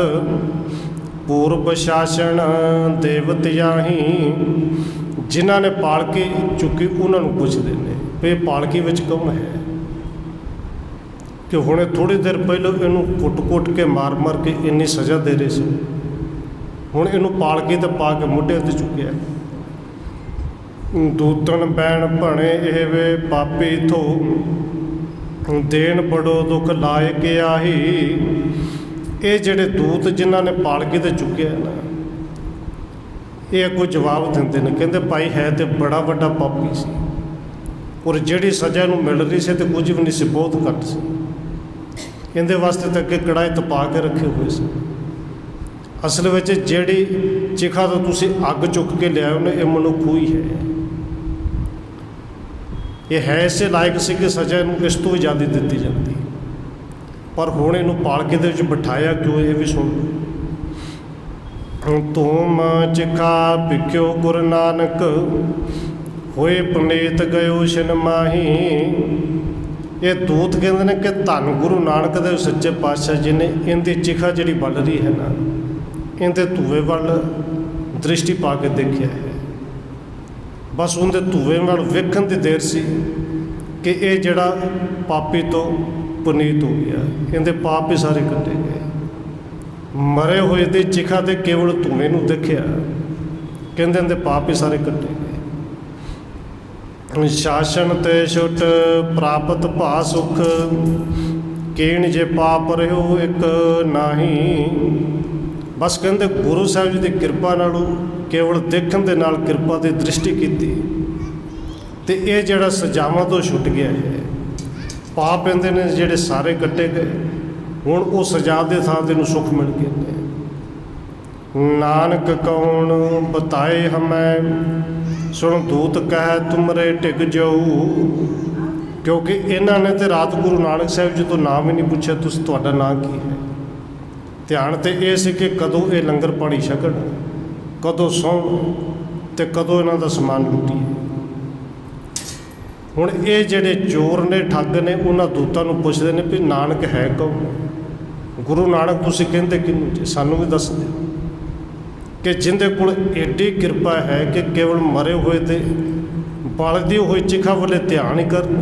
पूर्व शासन देवत याही। जिन्हों ने पालकी चुकी उन्होंने पूछते हैं भी पालकी विच कौन है, कि हुणे थोड़ी देर पहले इनू कुट कुट के मार मार के इन्नी सज़ा दे रहे थे, हुण इनू पालकी ते पा के मुढ़े ते चुकिया। दूतन बैन भणे ये वे पापी थो, देन बड़ो दुख लाए के आही। ये जिहड़े दूत जिन्हों ने पालकी ते चुकिया ना, ये अगों जवाब देंदे ने, कहंदे भाई है तो बड़ा वड्डा पापी सी, और जिहड़ी सज़ा नूं मिल रही सी तो कुछ भी नहीं सी, बहुत घट सी। इहदे वास्ते तो अगे कड़ाए तपा के रखे हुए सी। असल में जिहड़ी चिखा तो तुसीं अग चुक के लिआओ ने, ये मनुख ही है। ये है इसे लायक सी कि सज़ा इनू इस तो भी ज़्यादा दी जाती, पर हुण इनू पालकी दे विच बिठाया क्यों, ये भी सुन लो। तुम चिखा भिख्यो गुरु नानक, होए पुनीत गयो छिन माही। ये दूत कहते हैं कि धन गुरु नानक देव सच्चे पातशाह जी ने इनकी चिखा जी बल रही है ना, इनके धुए वाल दृष्टि पा के देखा है। बस उनके धुए वाल वेखण की देर सी कि ये जड़ा पापी तो पुनीत हो गया, इनके पाप भी सारे कटे गए। मरे हुए की चिखा ते केवल धुएं नूं देखिया, कहते इनके पाप भी सारे कटे गए। शासन ते छुट प्राप्त भा सुख, कीण जे पाप रहो एक नाही। बस कहते गुरु साहब जी की किरपा नालों केवल देखण दे नाल किरपा की दृष्टि की ते ये जड़ा सजावां तो छुट गया है, पाप इहदे ने जिहड़े सारे कटे गए। हुण वो सजा के थां ते सुख मिल गए। नानक कौन बताए हमें, सुन दूत कह तुमरे टिक जाऊ। क्योंकि इन्होंने तो रात गुरु नानक साहब जी तो नाम ही नहीं पूछा, तुसीं तुहाडा नाम की है। ध्यान तो ये सी कि कदों ये लंगर पानी छकण, कदों सौण ते कदों इन्हां दा समान लुटीए। हुण ये जिहड़े चोर ने ठग ने उन्हां दूतां नूं पुछदे ने भी नानक है कौन, गुरु नानक तुसीं कहंदे किहनूं जी, सानूं भी दस दिओ। कि जिंदे कोल एडी किरपा है कि केवल मरे हुए ते बलदी हुई चिखा वाले ध्यान ही करन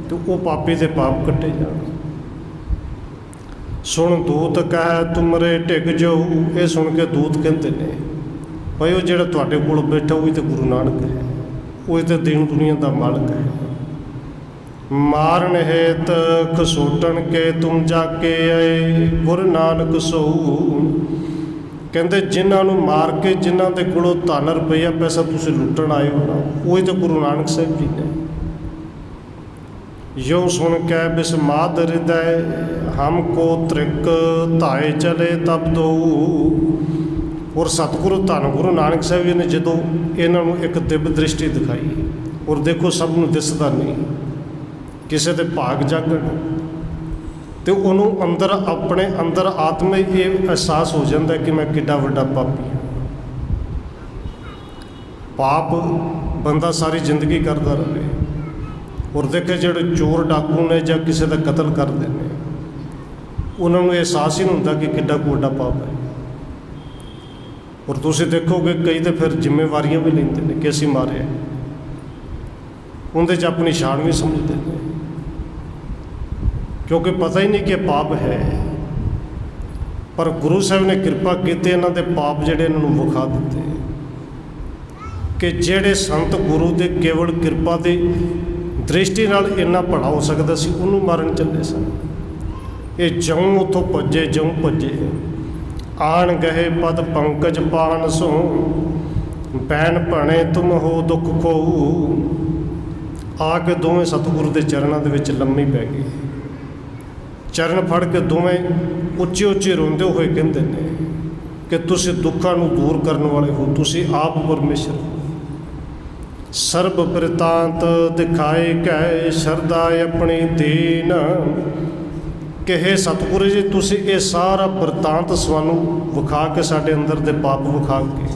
तो वो पापी के पाप कटे जाण। ਸੁਣ ਦੂਤ ਕਹਿ ਤੁਮਰੇ ਢਿਗ ਜਾਊ। ਇਹ ਸੁਣ ਕੇ ਦੂਤ ਕਹਿੰਦੇ ਨੇ ਭਾਈ ਉਹ ਜਿਹੜਾ ਤੁਹਾਡੇ ਕੋਲ ਬੈਠਾ ਉਹ ਹੀ ਤਾਂ ਗੁਰੂ ਨਾਨਕ ਹੈ, ਉਹ ਹੀ ਤਾਂ ਦੀਨ ਦੁਨੀਆ ਦਾ ਮਾਲਕ ਹੈ। ਮਾਰਨ ਹੇਤ ਖਸੋਟਣ ਕੇ ਤੁਮ ਜਾ ਕੇ ਆਏ, ਗੁਰੂ ਨਾਨਕ ਸੋਊ। ਕਹਿੰਦੇ ਜਿਨ੍ਹਾਂ ਨੂੰ ਮਾਰ ਕੇ ਜਿਨ੍ਹਾਂ ਦੇ ਕੋਲੋਂ ਧਨ ਰੁਪਈਆ ਪੈਸਾ ਤੁਸੀਂ ਲੁੱਟਣ ਆਏ ਹੋ ਨਾ, ਉਹ ਹੀ ਤਾਂ ਗੁਰੂ ਨਾਨਕ ਸਾਹਿਬ ਜੀ ਨੇ। ਯੋ ਸੁਣ ਕੇ ਬਿਸਮਾਦ ਹਿਰਦੈ, ਹਮ ਕੋ ਤ੍ਰਿਕ ਧਾਏ ਚਲੇ ਤਬ ਦਊ। ਔਰ ਸਤਿਗੁਰੂ ਧੰਨ ਗੁਰੂ ਨਾਨਕ ਸਾਹਿਬ ਜੀ ਨੇ ਜਦੋਂ ਇਹਨਾਂ ਨੂੰ ਇੱਕ ਦਿਵ ਦ੍ਰਿਸ਼ਟੀ ਦਿਖਾਈ, ਔਰ ਦੇਖੋ ਸਭ ਨੂੰ ਦਿਸਦਾ ਨਹੀਂ, ਕਿਸੇ ਦੇ ਭਾਗ ਜਾਗਣ ਤੇ ਉਹਨੂੰ ਅੰਦਰ ਆਪਣੇ ਅੰਦਰ ਆਤਮਾ ਇਹ ਅਹਿਸਾਸ ਹੋ ਜਾਂਦਾ ਕਿ ਮੈਂ ਕਿੱਡਾ ਵੱਡਾ ਪਾਪੀ ਹਾਂ। ਪਾਪ ਬੰਦਾ ਸਾਰੀ ਜ਼ਿੰਦਗੀ ਕਰਦਾ ਰਹੇ, ਔਰ ਦੇਖੇ ਜਿਹੜੇ ਚੋਰ ਡਾਕੂ ਨੇ ਜਾਂ ਕਿਸੇ ਦਾ ਕਤਲ ਕਰਦੇ ਨੇ, ਉਹਨਾਂ ਨੂੰ ਅਹਿਸਾਸ ਹੀ ਨਹੀਂ ਹੁੰਦਾ ਕਿ ਕਿੱਡਾ ਕੁ ਵੱਡਾ ਪਾਪ ਹੈ। ਔਰ ਤੁਸੀਂ ਦੇਖੋਗੇ ਕਈ ਤਾਂ ਫਿਰ ਜ਼ਿੰਮੇਵਾਰੀਆਂ ਵੀ ਲੈਂਦੇ ਨੇ ਕਿ ਅਸੀਂ ਮਾਰਿਆ, ਉਹਦੇ 'ਚ ਆਪਣੀ ਸ਼ਾਨ ਵੀ ਸਮਝਦੇ ਨੇ, ਕਿਉਂਕਿ ਪਤਾ ਹੀ ਨਹੀਂ ਕਿ ਪਾਪ ਹੈ। ਪਰ ਗੁਰੂ ਸਾਹਿਬ ਨੇ ਕਿਰਪਾ ਕੀਤੀ, ਇਹਨਾਂ ਦੇ ਪਾਪ ਜਿਹੜੇ ਇਹਨਾਂ ਨੂੰ ਵਿਖਾ ਦਿੱਤੇ ਕਿ ਜਿਹੜੇ ਸੰਤ ਗੁਰੂ ਦੇ ਕੇਵਲ ਕਿਰਪਾ ਦੀ ਦ੍ਰਿਸ਼ਟੀ ਨਾਲ ਇੰਨਾ ਭਲਾ ਹੋ ਸਕਦਾ ਸੀ, ਉਹਨੂੰ ਮਾਰਨ ਚੱਲੇ ਸਨ। ਇਹ ਜਉਂ ਉੱਥੋਂ ਭੱਜੇ, ਜਉਂ ਭੱਜੇ ਆਣ ਗਏ ਪਦ ਪੰਕਜ ਪਾਨ ਸੋ, ਬੈਨ ਭਣੇ ਤੁਮ ਹੋ ਦੁੱਖ ਖੋਊ। ਆ ਕੇ ਦੋਵੇਂ ਸਤਿਗੁਰੂ ਦੇ ਚਰਨਾਂ ਦੇ ਵਿੱਚ ਲੰਮੀ ਪੈ ਗਏ, ਚਰਨ ਫੜ ਕੇ ਦੋਵੇਂ ਉੱਚੇ ਉੱਚੇ ਰੋਂਦੇ ਹੋਏ ਕਹਿੰਦੇ ਨੇ ਕਿ ਤੁਸੀਂ ਦੁੱਖਾਂ ਨੂੰ ਦੂਰ ਕਰਨ ਵਾਲੇ ਹੋ, ਤੁਸੀਂ ਆਪ ਪਰਮੇਸ਼ਰ ਹੋ। ਸਰਬ ਬਿਰਤਾਂਤ ਦਿਖਾਏ ਕੈ, ਸ਼ਰਧਾ ਆਪਣੀ ਦੀਨ। ਕਿ ਹੇ ਸਤਿਗੁਰੂ ਜੀ ਤੁਸੀਂ ਇਹ ਸਾਰਾ ਬਿਰਤਾਂਤ ਸਾਨੂੰ ਵਿਖਾ ਕੇ, ਸਾਡੇ ਅੰਦਰ ਦੇ ਪਾਪ ਵਿਖਾ ਕੇ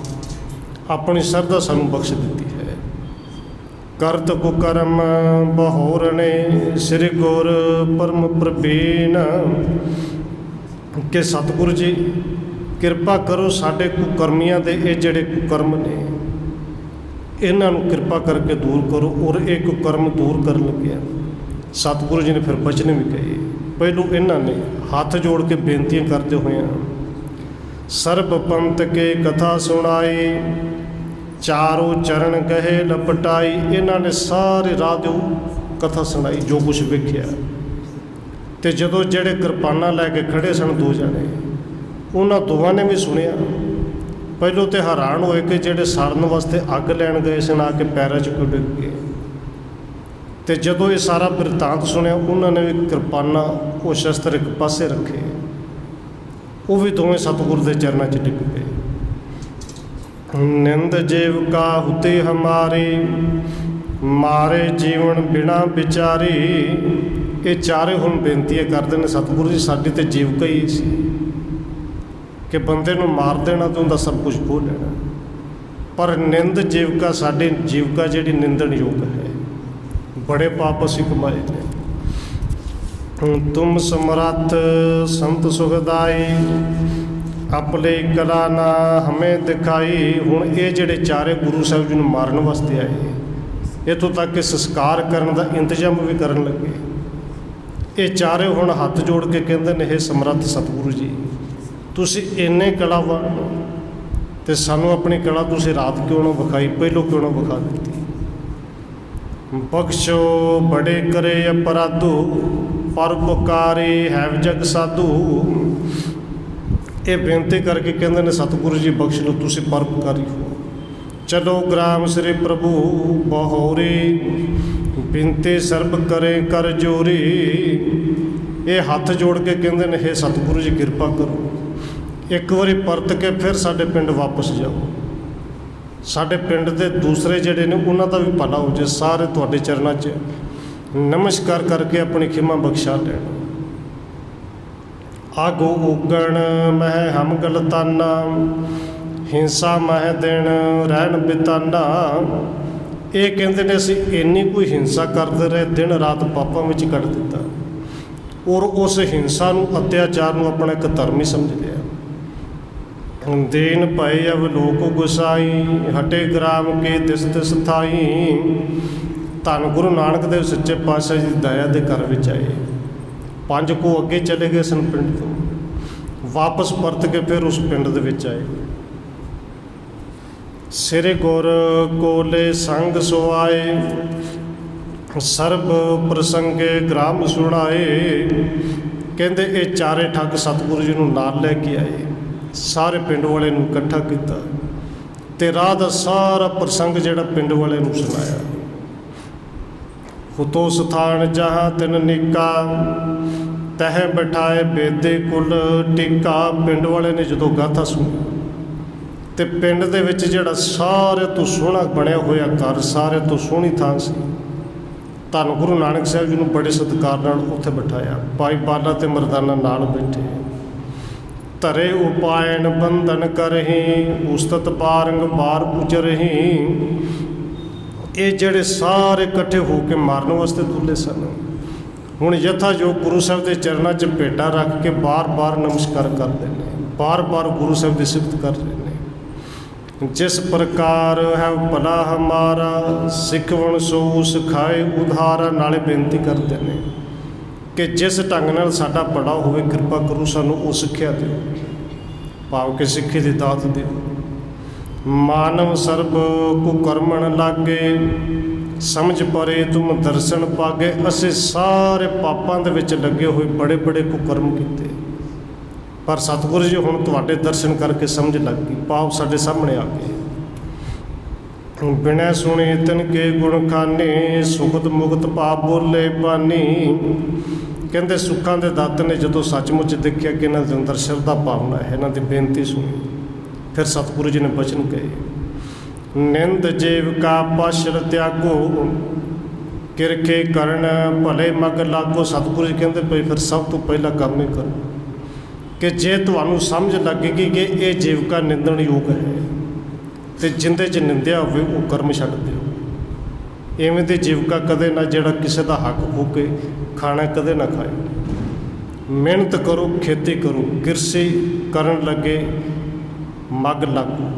ਆਪਣੀ ਸ਼ਰਧਾ ਸਾਨੂੰ ਬਖਸ਼ ਦਿੱਤੀ ਹੈ। ਕਰਤ ਕੁਕਰਮ ਬਹੋਰਣੇ ਸ੍ਰੀ ਗੁਰ ਪਰਮ ਪ੍ਰਬੀਨ। ਕਿ ਸਤਿਗੁਰੂ ਜੀ ਕਿਰਪਾ ਕਰੋ ਸਾਡੇ ਕੁਕਰਮੀਆਂ ਦੇ ਇਹ ਜਿਹੜੇ ਕੁਕਰਮ ਨੇ, ਇਹਨਾਂ ਨੂੰ ਕਿਰਪਾ ਕਰਕੇ ਦੂਰ ਕਰੋ। ਔਰ ਇਹ ਕੁਕਰਮ ਦੂਰ ਕਰਨ ਲੱਗਿਆ ਸਤਿਗੁਰੂ ਜੀ ਨੇ ਫਿਰ ਬਚਨ ਵੀ ਕਹੇ। ਪਹਿਲੋਂ ਇਹਨਾਂ ਨੇ ਹੱਥ ਜੋੜ ਕੇ ਬੇਨਤੀਆਂ ਕਰਦੇ ਹੋਏ ਸਰਬ ਪੰਥ ਕੇ ਕਥਾ ਸੁਣਾਈ, ਚਾਰੋਂ ਚਰਨ ਗਹੇ ਲਪਟਾਈ। ਇਹਨਾਂ ਨੇ ਸਾਰੇ ਰਾਹ ਦੀ ਕਥਾ ਸੁਣਾਈ, ਜੋ ਕੁਛ ਵੇਖਿਆ। ਤੇ ਜਦੋਂ ਜਿਹੜੇ ਕਿਰਪਾਨਾਂ ਲੈ ਕੇ ਖੜੇ ਸਨ ਦੋ ਜਣੇ, ਉਹਨਾਂ ਦੋਵਾਂ ਨੇ ਵੀ ਸੁਣਿਆ। ਪਹਿਲੋਂ ਤੇ ਹੈਰਾਨ ਹੋਏ ਕਿ ਜਿਹੜੇ ਸਾੜਨ ਵਾਸਤੇ ਅੱਗ ਲੈਣ ਗਏ ਸਨ, ਆ ਕੇ ਪੈਰਾਂ 'ਚ ਕਿਉਂ ਡਿੱਗ ਗਏ। ਤੇ ਜਦੋਂ ਇਹ ਸਾਰਾ ਬਿਰਤਾਂਤ ਸੁਣਿਆ, ਉਹਨਾਂ ਨੇ ਵੀ ਕਿਰਪਾਨਾਂ ਉਹ ਸ਼ਸਤਰ ਇੱਕ ਪਾਸੇ ਰੱਖੇ, ਉਹ ਵੀ ਦੋਵੇਂ ਸਤਿਗੁਰੂ ਦੇ ਚਰਨਾਂ 'ਚ ਡਿੱਗ ਪਏ। ਨਿੰਦ ਜੀਵ ਕਾ ਹੁਤੇ ਹਮਾਰੀ, ਮਾਰੇ ਜੀਵਨ ਬਿਨਾ ਵਿਚਾਰੀ। ਇਹ ਚਾਰੇ ਹੁਣ ਬੇਨਤੀਆਂ ਕਰਦੇ ਨੇ ਸਤਿਗੁਰੂ ਜੀ ਸਾਡੀ ਤੇ ਜੀਵਕਾ ਹੀ ਸੀ ਕਿ ਬੰਦੇ ਨੂੰ ਮਾਰ ਦੇਣਾ ਤੇ ਉਹਦਾ ਸਭ ਕੁਝ ਖੋਹ ਲੈਣਾ, ਪਰ ਨਿੰਦ ਜੀਵਕਾ ਸਾਡੀ ਜੀਵਕਾ ਜਿਹੜੀ ਨਿੰਦਣਯੋਗ ਹੈ। ਬੜੇ ਪਾਪ ਅਸੀਂ ਕਮਾਏ ਨੇ। ਤੁਮ ਸਮਰੱਥ ਸੰਤ ਸੁਖਦਾਈ, ਆਪਣੇ ਕਲਾ ਨਾ ਹਮੇ ਦਿਖਾਈ। ਹੁਣ ਇਹ ਜਿਹੜੇ ਚਾਰੇ ਗੁਰੂ ਸਾਹਿਬ ਜੀ ਨੂੰ ਮਾਰਨ ਵਾਸਤੇ ਆਏ, ਇੱਥੋਂ ਤੱਕ ਕਿ ਸੰਸਕਾਰ ਕਰਨ ਦਾ ਇੰਤਜ਼ਾਮ ਵੀ ਕਰਨ ਲੱਗੇ। ਇਹ ਚਾਰੇ ਹੁਣ ਹੱਥ ਜੋੜ ਕੇ ਕਹਿੰਦੇ ਨੇ, ਹੇ ਸਮਰੱਥ ਸਤਿਗੁਰੂ ਜੀ ਤੁਸੀਂ ਇੰਨੇ ਕਲਾਵਾਨ ਹੋ ਅਤੇ ਸਾਨੂੰ ਆਪਣੀ ਕਲਾ ਤੁਸੀਂ ਰਾਤ ਕਿਉਂ ਨਾ ਵਿਖਾਈ, ਪਹਿਲੋਂ ਕਿਉਂ ਨਾ ਵਿਖਾ ਦਿੱਤੀ। ਬਖਸ਼ੋ ਬੜੇ ਕਰੇ ਅਪਰਾਧੂ, ਪਰਉਪਕਾਰੀ ਹੈ ਜਗ ਸਾਧੂ। ਇਹ ਬੇਨਤੀ ਕਰਕੇ ਕਹਿੰਦੇ ਨੇ ਸਤਿਗੁਰੂ ਜੀ ਬਖਸ਼ ਲਓ, ਤੁਸੀਂ ਪਰਉਪਕਾਰੀ ਹੋ। ਚਲੋ ਗ੍ਰਾਮ ਸ੍ਰੀ ਪ੍ਰਭੂ ਬਹੋਰੀ, ਬਿਨਤੀ ਸਰਬ ਕਰੇ ਕਰ ਜੋਰੀ। ਇਹ ਹੱਥ ਜੋੜ ਕੇ ਕਹਿੰਦੇ ਨੇ, ਹੇ ਸਤਿਗੁਰੂ ਜੀ ਕਿਰਪਾ ਕਰੋ, ਇੱਕ ਵਾਰੀ ਪਰਤ ਕੇ ਫਿਰ ਸਾਡੇ ਪਿੰਡ ਵਾਪਸ ਜਾਓ। ਸਾਡੇ ਪਿੰਡ ਦੇ ਦੂਸਰੇ ਜਿਹੜੇ ਨੇ ਉਹਨਾਂ ਦਾ ਵੀ ਭਲਾ ਹੋ ਜਾਏ। ਸਾਰੇ ਤੁਹਾਡੇ ਚਰਨਾਂ 'ਚ ਨਮਸਕਾਰ ਕਰਕੇ ਆਪਣੀ ਖਿਮਾ ਬਖਸ਼ਾ ਲੈਣ। ਆਗੋ ਉਗਣ ਮਹਿ ਹਮ ਗਲਤਾਨਾ, ਹਿੰਸਾ ਮਹਿ ਦਿਨ ਰਹਿਣ ਬਿਤਾਨਾ। ਇਹ ਕਹਿੰਦੇ ਨੇ ਅਸੀਂ ਇੰਨੀ ਕੋਈ ਹਿੰਸਾ ਕਰਦੇ ਰਹੇ, ਦਿਨ ਰਾਤ ਪਾਪਾਂ ਵਿੱਚ ਕੱਢ ਦਿੱਤਾ, ਔਰ ਉਸ ਹਿੰਸਾ ਨੂੰ ਅਤਿਆਚਾਰ ਨੂੰ ਆਪਣਾ ਇੱਕ ਧਰਮ ਹੀ ਸਮਝ ਲਿਆ। ਦੀਨ ਪਏ ਅਵ ਲੋਕ ਗੁਸਾਈ, ਹਟੇ ਗ੍ਰਾਮ ਕੇ ਤਿਸ ਤਿਸ ਥਾਈ। ਧੰਨ ਗੁਰੂ ਨਾਨਕ ਦੇਵ ਸੱਚੇ ਪਾਤਸ਼ਾਹ ਜੀ ਦੀ ਦਇਆ ਦੇ ਘਰ ਵਿੱਚ ਆਏ। 5 ਕੋ ਅੱਗੇ ਚਲੇ ਗਏ ਸਨ ਪਿੰਡ ਤੋਂ, ਵਾਪਸ ਪਰਤ ਕੇ ਫਿਰ ਉਸ ਪਿੰਡ ਦੇ ਵਿੱਚ ਆਏ। ਸਿਰੇ ਗੁਰ ਕੋਲੇ ਸੰਗ ਸੁਆਏ, ਸਰਬ ਪ੍ਰਸੰਗੇ ਗ੍ਰਾਮ ਸੁਣਾਏ। ਕਹਿੰਦੇ ਇਹ ਚਾਰੇ ਠੱਗ ਸਤਿਗੁਰੂ ਜੀ ਨੂੰ ਨਾਲ ਲੈ ਕੇ ਆਏ, ਸਾਰੇ ਪਿੰਡ ਵਾਲੇ ਨੂੰ ਇਕੱਠਾ ਕੀਤਾ ਤੇ ਰਾਹ ਦਾ ਸਾਰਾ ਪ੍ਰਸੰਗ ਜਿਹੜਾ ਪਿੰਡ ਵਾਲੇ ਨੂੰ ਸੁਣਾਇਆ। ਹੁਤੋ ਸਥਾਨ ਜਹਾਂ ਤਿਨ ਨੀਕਾ, ਤਹ ਬਿਠਾਏ ਬੇਦੇ ਕੁਲ ਟੀਕਾ। ਪਿੰਡ ਵਾਲੇ ਨੇ ਜਦੋਂ ਗਾਥਾ ਸੁਣੀ ਤੇ ਪਿੰਡ ਦੇ ਵਿੱਚ ਜਿਹੜਾ ਸਾਰੇ ਤੋਂ ਸੋਹਣਾ ਬਣਿਆ ਹੋਇਆ ਘਰ, ਸਾਰੇ ਤੋਂ ਸੋਹਣੀ ਥਾਂ ਸੀ, ਧੰਨ ਗੁਰੂ ਨਾਨਕ ਸਾਹਿਬ ਜੀ ਨੂੰ ਬੜੇ ਸਤਿਕਾਰ ਨਾਲ ਉੱਥੇ ਬਿਠਾਇਆ। ਭਾਈ ਬਾਲਾ ਤੇ ਮਰਦਾਨਾ ਨਾਲ ਬੈਠੇ। ਧਰੇ ਉਪਾਇਨ ਬੰਧਨ ਕਰਹੀ, ਉਸਤਤ ਪਾਰੰਗ ਬਾਰ ਪੁਜਰਹੀ। ਇਹ ਜਿਹੜੇ ਸਾਰੇ ਇਕੱਠੇ ਹੋ ਕੇ ਮਾਰਨ ਵਾਸਤੇ ਤੁਲੇ ਸਨ। ਹੁਣ ਯਥਾ ਜੋ ਗੁਰੂ ਸਾਹਿਬ ਦੇ ਚਰਨਾਂ 'ਚ ਭੇਟਾ ਰੱਖ ਕੇ ਬਾਰ-ਬਾਰ ਨਮਸਕਾਰ ਕਰਦੇ ਨੇ, ਬਾਰ-ਬਾਰ ਗੁਰੂ ਸਾਹਿਬ ਦੀ ਸਿਫਤ ਕਰ ਰਹੇ ਨੇ। ਜਿਸ ਪ੍ਰਕਾਰ ਹੈ ਭਲਾ ਹਮਾਰਾ, ਸਿੱਖਵਣ ਸੋ ਸਿਖਾਏ ਉਧਾਰਾ। ਨਾਲੇ ਬੇਨਤੀ ਕਰਦੇ ਨੇ ਕਿ ਜਿਸ ਢੰਗ ਨਾਲ ਸਾਡਾ ਪੜਾ ਹੋਵੇ, ਕਿਰਪਾ ਕਰੋ ਸਾਨੂੰ ਉਹ ਸਿੱਖਿਆ ਦਿਓ, ਭਾਵ ਕਿ ਸਿੱਖੀ ਦੀ ਦਾਤ ਦਿਓ। ਮਾਨਵ ਸਰਬ ਕੁਕਰਮਣ ਲਾਗੇ, ਸਮਝ ਪਰੇ ਤੁਮ ਦਰਸ਼ਨ ਪਾਗੇ। ਅਸੀਂ ਸਾਰੇ ਪਾਪਾਂ ਦੇ ਵਿੱਚ ਲੱਗੇ ਹੋਏ ਬੜੇ ਬੜੇ ਕੁਕਰਮ ਕੀਤੇ, ਪਰ ਸਤਿਗੁਰੂ ਜੀ ਹੁਣ ਤੁਹਾਡੇ ਦਰਸ਼ਨ ਕਰਕੇ ਸਮਝ ਲੱਗ ਗਈ, ਪਾਪ ਸਾਡੇ ਸਾਹਮਣੇ ਆ ਗਏ। ਬਿਨੈ ਸੁਣੇ ਤਿਨ ਕੇ ਗੁਣ ਖਾਨੇ, ਸੁਖਤ ਮੁਕਤ ਪਾਪ ਬੋਲੇ ਬਾਨੀ। ਕਹਿੰਦੇ ਸੁੱਖਾਂ ਦੇ ਦਾਤੇ ਨੇ ਜਦੋਂ ਸੱਚਮੁੱਚ ਦੇਖਿਆ ਕਿ ਇਹਨਾਂ ਦੇ ਅੰਦਰ ਸ਼ਰਧਾ ਭਾਵਨਾ ਹੈ, ਇਹਨਾਂ ਦੀ ਬੇਨਤੀ ਸੁਣੀ, ਫਿਰ ਸਤਿਗੁਰੂ ਜੀ ਨੇ ਬਚਨ ਕਹੇ, ਨਿੰਦ ਜੀਵ ਕਾ ਪਾਸ਼ਰ ਤਿਆਗੋ, ਕਿਰਕੇ ਕਰਨ ਭਲੇ ਮਗ ਲਾਗੋ। ਸਤਿਗੁਰੂ ਜੀ ਕਹਿੰਦੇ ਭਈ ਫਿਰ ਸਭ ਤੋਂ ਪਹਿਲਾ ਕੰਮ ਇਹ ਕਰੋ ਕਿ ਜੇ ਤੁਹਾਨੂੰ ਸਮਝ ਲੱਗੇਗੀ ਕਿ ਇਹ ਜੀਵਕਾ ਨਿੰਦਣ ਯੋਗ ਹੈ ਤੇ ਜਿੰਦੇ 'ਚ ਨਿੰਦਿਆ ਹੋਵੇ ਉਹ ਕਰਮ ਛੱਡ ਦਿਓ। ਇਵੇਂ ਦੀ ਜੀਵਕਾ ਕਦੇ ਨਾ, ਜਿਹੜਾ ਕਿਸੇ ਦਾ ਹੱਕ ਖੋ ਕੇ ਖਾਣਾ ਕਦੇ ਨਾ ਖਾਏ। ਮਿਹਨਤ ਕਰੋ, ਖੇਤੀ ਕਰੋ, ਕਿਰਸੀ ਕਰਨ ਲੱਗੇ ਮੱਗ ਲਾਗੋ।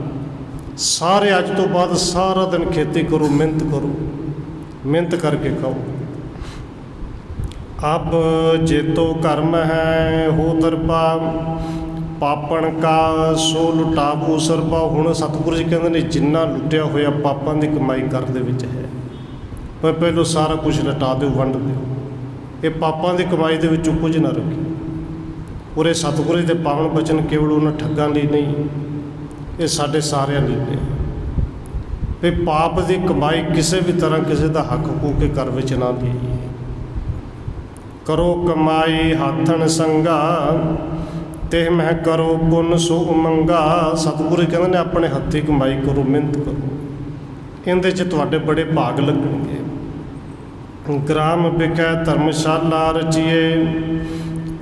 ਸਾਰੇ ਅੱਜ ਤੋਂ ਬਾਅਦ ਸਾਰਾ ਦਿਨ ਖੇਤੀ ਕਰੋ, ਮਿਹਨਤ ਕਰੋ, ਮਿਹਨਤ ਕਰਕੇ ਖਾਓ। ਅਬ ਜੇਤੋ ਕਰਮ ਹੈ ਹੋ ਦਰਪਾ, ਪਾਪਣ ਕਾ ਸੋ ਲੁਟਾਵੋ ਸਰਪਾ। ਹੁਣ ਸਤਿਗੁਰੂ ਜੀ ਕਹਿੰਦੇ ਨੇ ਜਿੰਨਾ ਲੁੱਟਿਆ ਹੋਇਆ ਪਾਪਾਂ ਦੀ ਕਮਾਈ ਘਰ ਦੇ ਵਿੱਚ ਹੈ, ਪਰ ਪਹਿਲੋਂ ਸਾਰਾ ਕੁਝ ਲਟਾ ਦਿਓ, ਵੰਡ ਦਿਓ। ਇਹ ਪਾਪਾਂ ਦੀ ਕਮਾਈ ਦੇ ਵਿੱਚੋਂ ਕੁਝ ਨਾ ਰੱਖੀ। ਉਰੇ ਸਤਿਗੁਰੂ ਦੇ ਪਾਵਨ ਬਚਨ ਕੇਵਲ ਉਹਨਾਂ ਠੱਗਾਂ ਲਈ ਨਹੀਂ, ਇਹ ਸਾਡੇ ਸਾਰਿਆਂ ਲਈ ਨੇ। ਵੀ ਪਾਪ ਦੀ ਕਮਾਈ ਕਿਸੇ ਵੀ ਤਰ੍ਹਾਂ ਕਿਸੇ ਦਾ ਹੱਕ ਹੋ ਕੇ ਘਰ ਵਿੱਚ ਨਾ ਲਈਏ। ਕਰੋ ਕਮਾਈ ਹਾਥਣ ਸੰਗਾ, ਤੇ ਮੈਂ ਕਰੋ ਪੁੰਨ ਸੋ ਉਮੰਗਾ। ਸਤਿਗੁਰੂ ਕਹਿੰਦੇ ਨੇ ਆਪਣੇ ਹੱਥੀਂ ਕਮਾਈ ਕਰੋ, ਮਿਹਨਤ ਕਰੋ, ਇਹਦੇ 'ਚ ਤੁਹਾਡੇ ਬੜੇ ਭਾਗ ਲੱਗਣਗੇ। ਗ੍ਰਾਮ ਵਿਖੇ ਧਰਮਸ਼ਾਲਾ ਰਚੀਏ,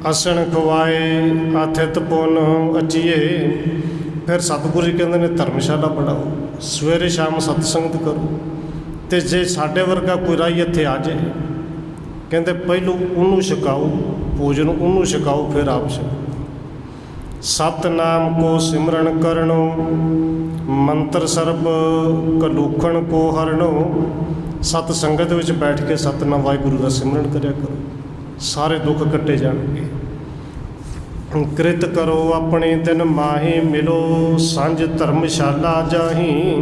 ਅਸਣ ਖਵਾਏ ਅਥਿਤ ਪੁੰਨ ਅਚੀਏ। ਫਿਰ ਸਤਿਗੁਰੂ ਜੀ ਕਹਿੰਦੇ ਨੇ ਧਰਮਸ਼ਾਲਾ ਬਣਾਓ, ਸਵੇਰੇ ਸ਼ਾਮ ਸਤਸੰਗਤ ਕਰੋ। ਅਤੇ ਜੇ ਸਾਡੇ ਵਰਗਾ ਕੋਈ ਰਾਹੀ ਇੱਥੇ ਆ ਜਾਏ, ਕਹਿੰਦੇ ਪਹਿਲੋਂ ਉਹਨੂੰ ਛਕਾਓ ਭੋਜਨ, ਉਹਨੂੰ ਛਕਾਓ ਫਿਰ ਆਪ ਛਕੋ। ਸਤਨਾਮ ਕੋ ਸਿਮਰਨ ਕਰਨੋ, ਮੰਤਰ ਸਰਬ ਕਲੂਖਣ ਕੋ ਹਰਨੋ। ਸਤ ਸੰਗਤ ਵਿੱਚ ਬੈਠ ਕੇ ਸਤਨਾਮ ਵਾਹਿਗੁਰੂ ਦਾ ਸਿਮਰਨ ਕਰਿਆ ਕਰੋ, ਸਾਰੇ ਦੁੱਖ ਕੱਟੇ ਜਾਣਗੇ। ਕ੍ਰਿਤ ਕਰੋ ਆਪਣੇ ਦਿਨ ਮਾਹੀ, ਮਿਲੋ ਸਾਂਝ ਧਰਮਸ਼ਾਲਾ ਜਾਹੀ।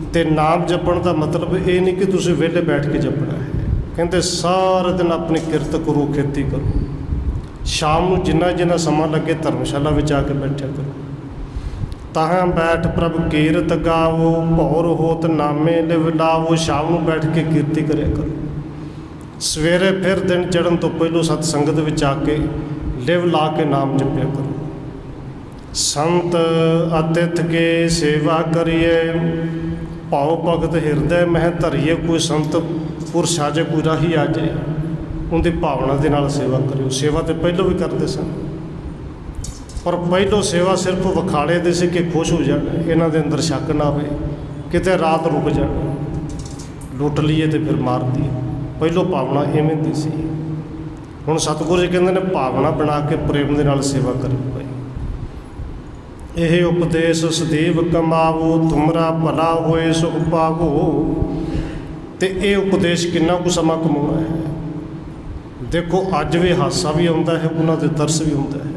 ਅਤੇ ਨਾਮ ਜਪਣ ਦਾ ਮਤਲਬ ਇਹ ਨਹੀਂ ਕਿ ਤੁਸੀਂ ਵਿਹਲੇ ਬੈਠ ਕੇ ਜਪਣਾ ਹੈ। ਕਹਿੰਦੇ ਸਾਰਾ ਦਿਨ ਆਪਣੀ ਕਿਰਤ ਕਰੋ, ਖੇਤੀ ਕਰੋ, ਸ਼ਾਮ ਨੂੰ ਜਿੰਨਾ ਜਿੰਨਾ ਸਮਾਂ ਲੱਗੇ ਧਰਮਸ਼ਾਲਾ ਵਿੱਚ ਆ ਕੇ ਬੈਠਿਆ ਕਰੋ। ਤਹਾਂ ਬੈਠ ਪ੍ਰਭ ਕੀਰਤ ਗਾਵੋ, ਭੌਰ ਹੋਤ ਨਾਮੇ ਲਿਵ ਲਾਵੋ। ਸ਼ਾਮ ਨੂੰ ਬੈਠ ਕੇ ਕੀਰਤੀ ਕਰਿਆ ਕਰੋ। ਸਵੇਰੇ ਫਿਰ ਦਿਨ ਚੜ੍ਹਨ ਤੋਂ ਪਹਿਲੋਂ ਸਤ ਸੰਗਤ ਵਿੱਚ ਆ ਕੇ ਲਿਵ ਲਾ ਕੇ ਨਾਮ ਜਪਿਆ ਕਰੋ। ਸੰਤ ਅਤਿਥ ਕੇ ਸੇਵਾ ਕਰੀਏ, ਭਾਉ ਭਗਤ ਹਿਰਦੈ ਮਹਿ ਧਰੀਏ। ਕੋਈ ਸੰਤ ਪੁਰਸ਼ ਆ ਜਾਏ, ਕੋਈ ਰਾਹੀ ਆ ਜਾਏ, ਉਹਦੀ ਭਾਵਨਾ ਦੇ ਨਾਲ ਸੇਵਾ ਕਰਿਓ। ਸੇਵਾ ਤਾਂ ਪਹਿਲੋਂ ਵੀ ਕਰਦੇ ਸਨ, ਪਰ ਪਹਿਲੋਂ ਸੇਵਾ ਸਿਰਫ ਵਿਖਾੜੇ ਦੇ ਸੀ ਕਿ ਖੁਸ਼ ਹੋ ਜਾਣ, ਇਹਨਾਂ ਦੇ ਅੰਦਰ ਸ਼ੱਕ ਨਾ ਹੋਵੇ, ਕਿਤੇ ਰਾਤ ਰੁਕ ਜਾਣ, ਲੁੱਟ ਲਈਏ ਅਤੇ ਫਿਰ ਮਾਰ ਦਈਏ। ਪਹਿਲੋਂ ਭਾਵਨਾ ਇਵੇਂ ਦੀ ਸੀ। ਹੁਣ ਸਤਿਗੁਰੂ ਜੀ ਕਹਿੰਦੇ ਨੇ ਭਾਵਨਾ ਬਣਾ ਕੇ ਪ੍ਰੇਮ ਦੇ ਨਾਲ ਸੇਵਾ ਕਰਿਓ। ਭਾਈ ਇਹ ਉਪਦੇਸ਼ ਸਦੀਵ ਕਮਾਵੋ, ਤੁਮਰਾ ਭਲਾ ਹੋਏ ਸੁਖ ਪਾਵੋ। ਅਤੇ ਇਹ ਉਪਦੇਸ਼ ਕਿੰਨਾ ਕੁ ਸਮਾਂ ਕਮਾਉਣਾ ਹੈ। ਦੇਖੋ ਅੱਜ ਵੀ ਹਾਸਾ ਵੀ ਆਉਂਦਾ ਹੈ, ਉਹਨਾਂ ਦੇ ਤਰਸ ਵੀ ਹੁੰਦਾ ਹੈ।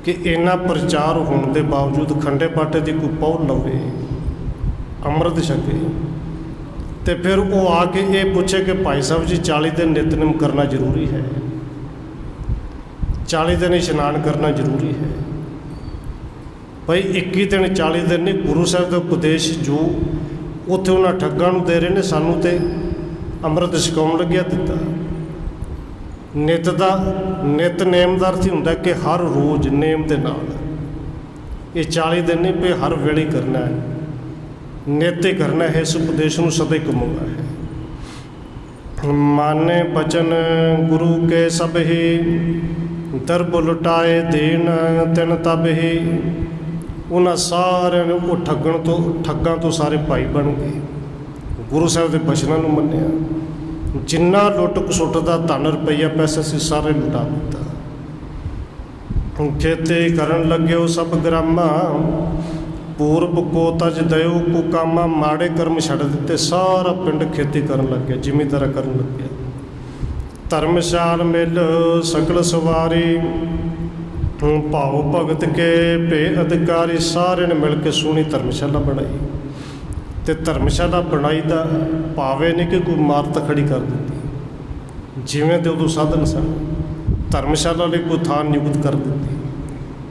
कि इन्ना प्रचार होने के बावजूद खंडे पाटे की कोई पौल लवे, अमृत छके, तो फिर वो आके ये पूछे कि भाई साहब जी 40 दिन नितनेम करना जरूरी है, 40 दिन इशनान करना जरूरी है। भाई 21 दिन 40 दिन नहीं, गुरु साहब का उपदेश जो उत्थे उन्होंने ठग्गां नूं दे रहे ने, सानू तो अमृत छकाउण लग्या दिता। नित का नित नेम का अर्थ ही हुंदा कि हर रोज़ नेम के नाल, ये 40 दिन नहीं पे हर वेले करना है, नित ही करना है। इस उपदेश में सदा ही कमाउणा है। माने बचन गुरु के सब ही, दरब लुटाए देन तिन तब ही। उन्होंने सारे वो ठग्गां तो सारे भाई बन गए, गुरु साहब के बचनों को मन्निया। जिन्ना लुट कसुट का धन रुपया पैसा से सारे लुटा दिता। खेती करन लगे हो सब ग्रामा, पूर्व को तज दयो कुकामा। माड़े कर्म छड़ दिते, सारा पिंड खेती करन लग गया, जिमींदारा करन लग गया। धर्मशाल मिल सकल सवारी, भाव भगत के भे अधिकारी। सारे ने मिल के सोहनी धर्मशाला बनाई, तो धर्मशाला बनाई दा भावे नहीं कि कोई इमारत खड़ी कर दी, जिमें तो उदों साधन सन। धर्मशाला लिए कोई थान नियुक्त कर दी,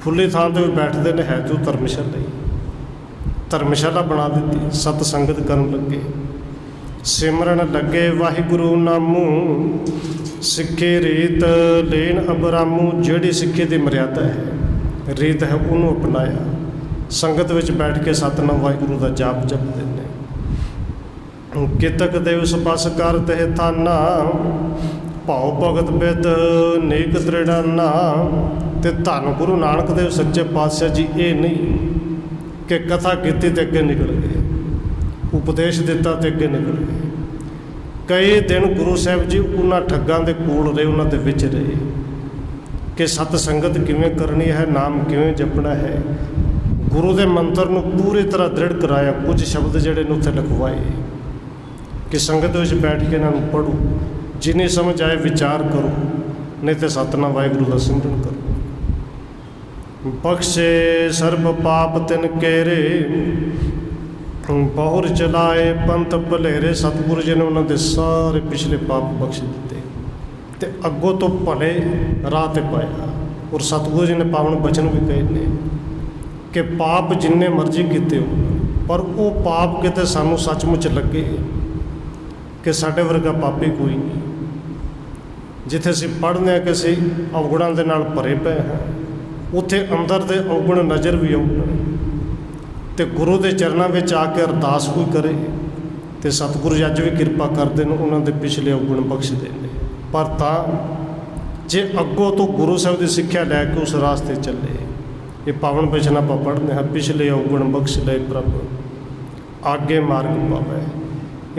खुली थान पर बैठते हैं, है तो धर्मशाला ही। धर्मशाला बना दी, सतसंगत करन लगे, सिमरन लगे वाहिगुरु नामू। सिक्खे रीत लेन अबरामू। जिहड़ी सिक्खे की मर्यादा है, रीत है, उन्होंने अपनाया। संगत विच बैठ के सतनाम वाहिगुरु का जाप जपते हैं। कितक दिवस बस कर ते थाना, भाव भगत बिद नेक दृढ़ाना। ते धन गुरु नानक देव सच्चे पातशाह जी ये नहीं कि कथा की तो अगे निकल गए, उपदेश दिता तो अगे निकल गए। कई दिन गुरु साहब जी उन्होंने ठग्गां दे कोल रहे, उन्होंने विच रहे कि सतसंगत किवें करनी है, नाम किवें जपना है। गुरु के मंत्र नूं पूरी तरह दृढ़ कराया। कुछ शब्द जिहड़े ने उत्थे लिखवाए कि संगत विच बैठ के इन्हां नूं पढ़ो, जिन्नी समझ आए विचार करो, नहीं तो सतनाम वाहिगुरू का सिमरन करो। बख्शे सर्ब पाप तिन केरे, बहुर चलाए पंथ भलेरे। सतगुरु जी ने उन्होंने सारे पिछले पाप बख्श दिते, तो अगों तो भले राह ते पाया। और सतगुरु जी ने पावन बचन भी कहे ने कि पाप जिन्ने मर्जी किते हो, पर वो पाप किते सानू सचमुच लगे कि साडे वर्गा पापी कोई नहीं। जिथे असीं पढ़ने हैं कि असीं अवगुणां दे नाल भरे पे हैं, उत्थे अंदर दे अवगुण नज़र भी आउण। तो गुरु के चरणों में आके अरदास कोई करे तो सतगुरु जी अज भी कृपा करते हैं, उन्होंने पिछले अवगुण बख्शते हैं। पर जे अगों तो गुरु साहब की सिक्ख्या लैके उस रास्ते चले, ये पावन बचन आप पढ़ने हैं, पिछले अवगुण बख्श ले प्रभु आगे मार्ग पावे।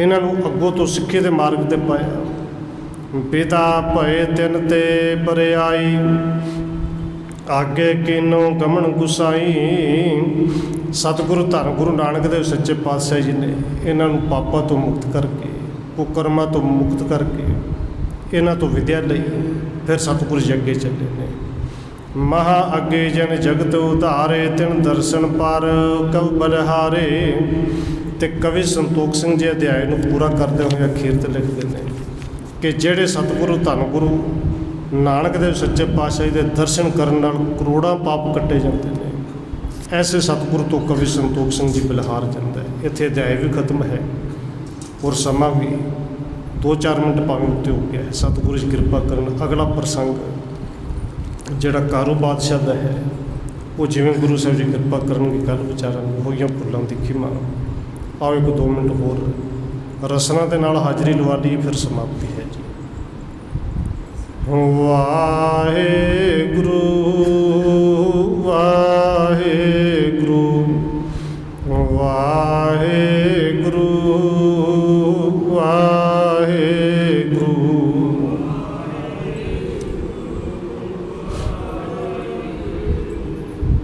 इन्हों अगों तो सिक्खे के मार्ग ते पाया। पिता भय तिन ते परे आई, आगे किनो गमन गुसाई। सतगुरु धन गुरु नानक देव सच्चे पातशाह जी ने इन्हों पापा तो मुक्त करके, कुकर्मा तो मुक्त करके इन्हों तो विद्या लई, फिर सतगुरु जी अगे चले ने। महा अगे जन जगत उधारे, तिन दर्शन पर कव बलिहारे। तो कवि संतोख सिंह जी अध्याय को पूरा करते हुए अखीर ते लिखते हैं कि जेड़े सतगुरु धन गुरु नानक देव सच्चे पातशाह के दर्शन करने नाल करोड़ां पाप कट्टे जाते हैं। ऐसे सतगुरु तो कवि संतोख सिंह जी बलिहार जाता है। इत्थे अध्याय भी खत्म है और समा भी 2-4 मिनट भावें उत्ते हो गया है। सतगुरु जी कृपा करन। अगला प्रसंग जिहड़ा कारू बादशाह का है, वो जिवें गुरु साहब जी कृपा करनगे गल विचारांगे। होईयां भुल्लां दी खिमा। आओ 1-2 मिनट होर रसना के नाल हाजरी लवा ली, फिर समाप्ति है जी। वाहे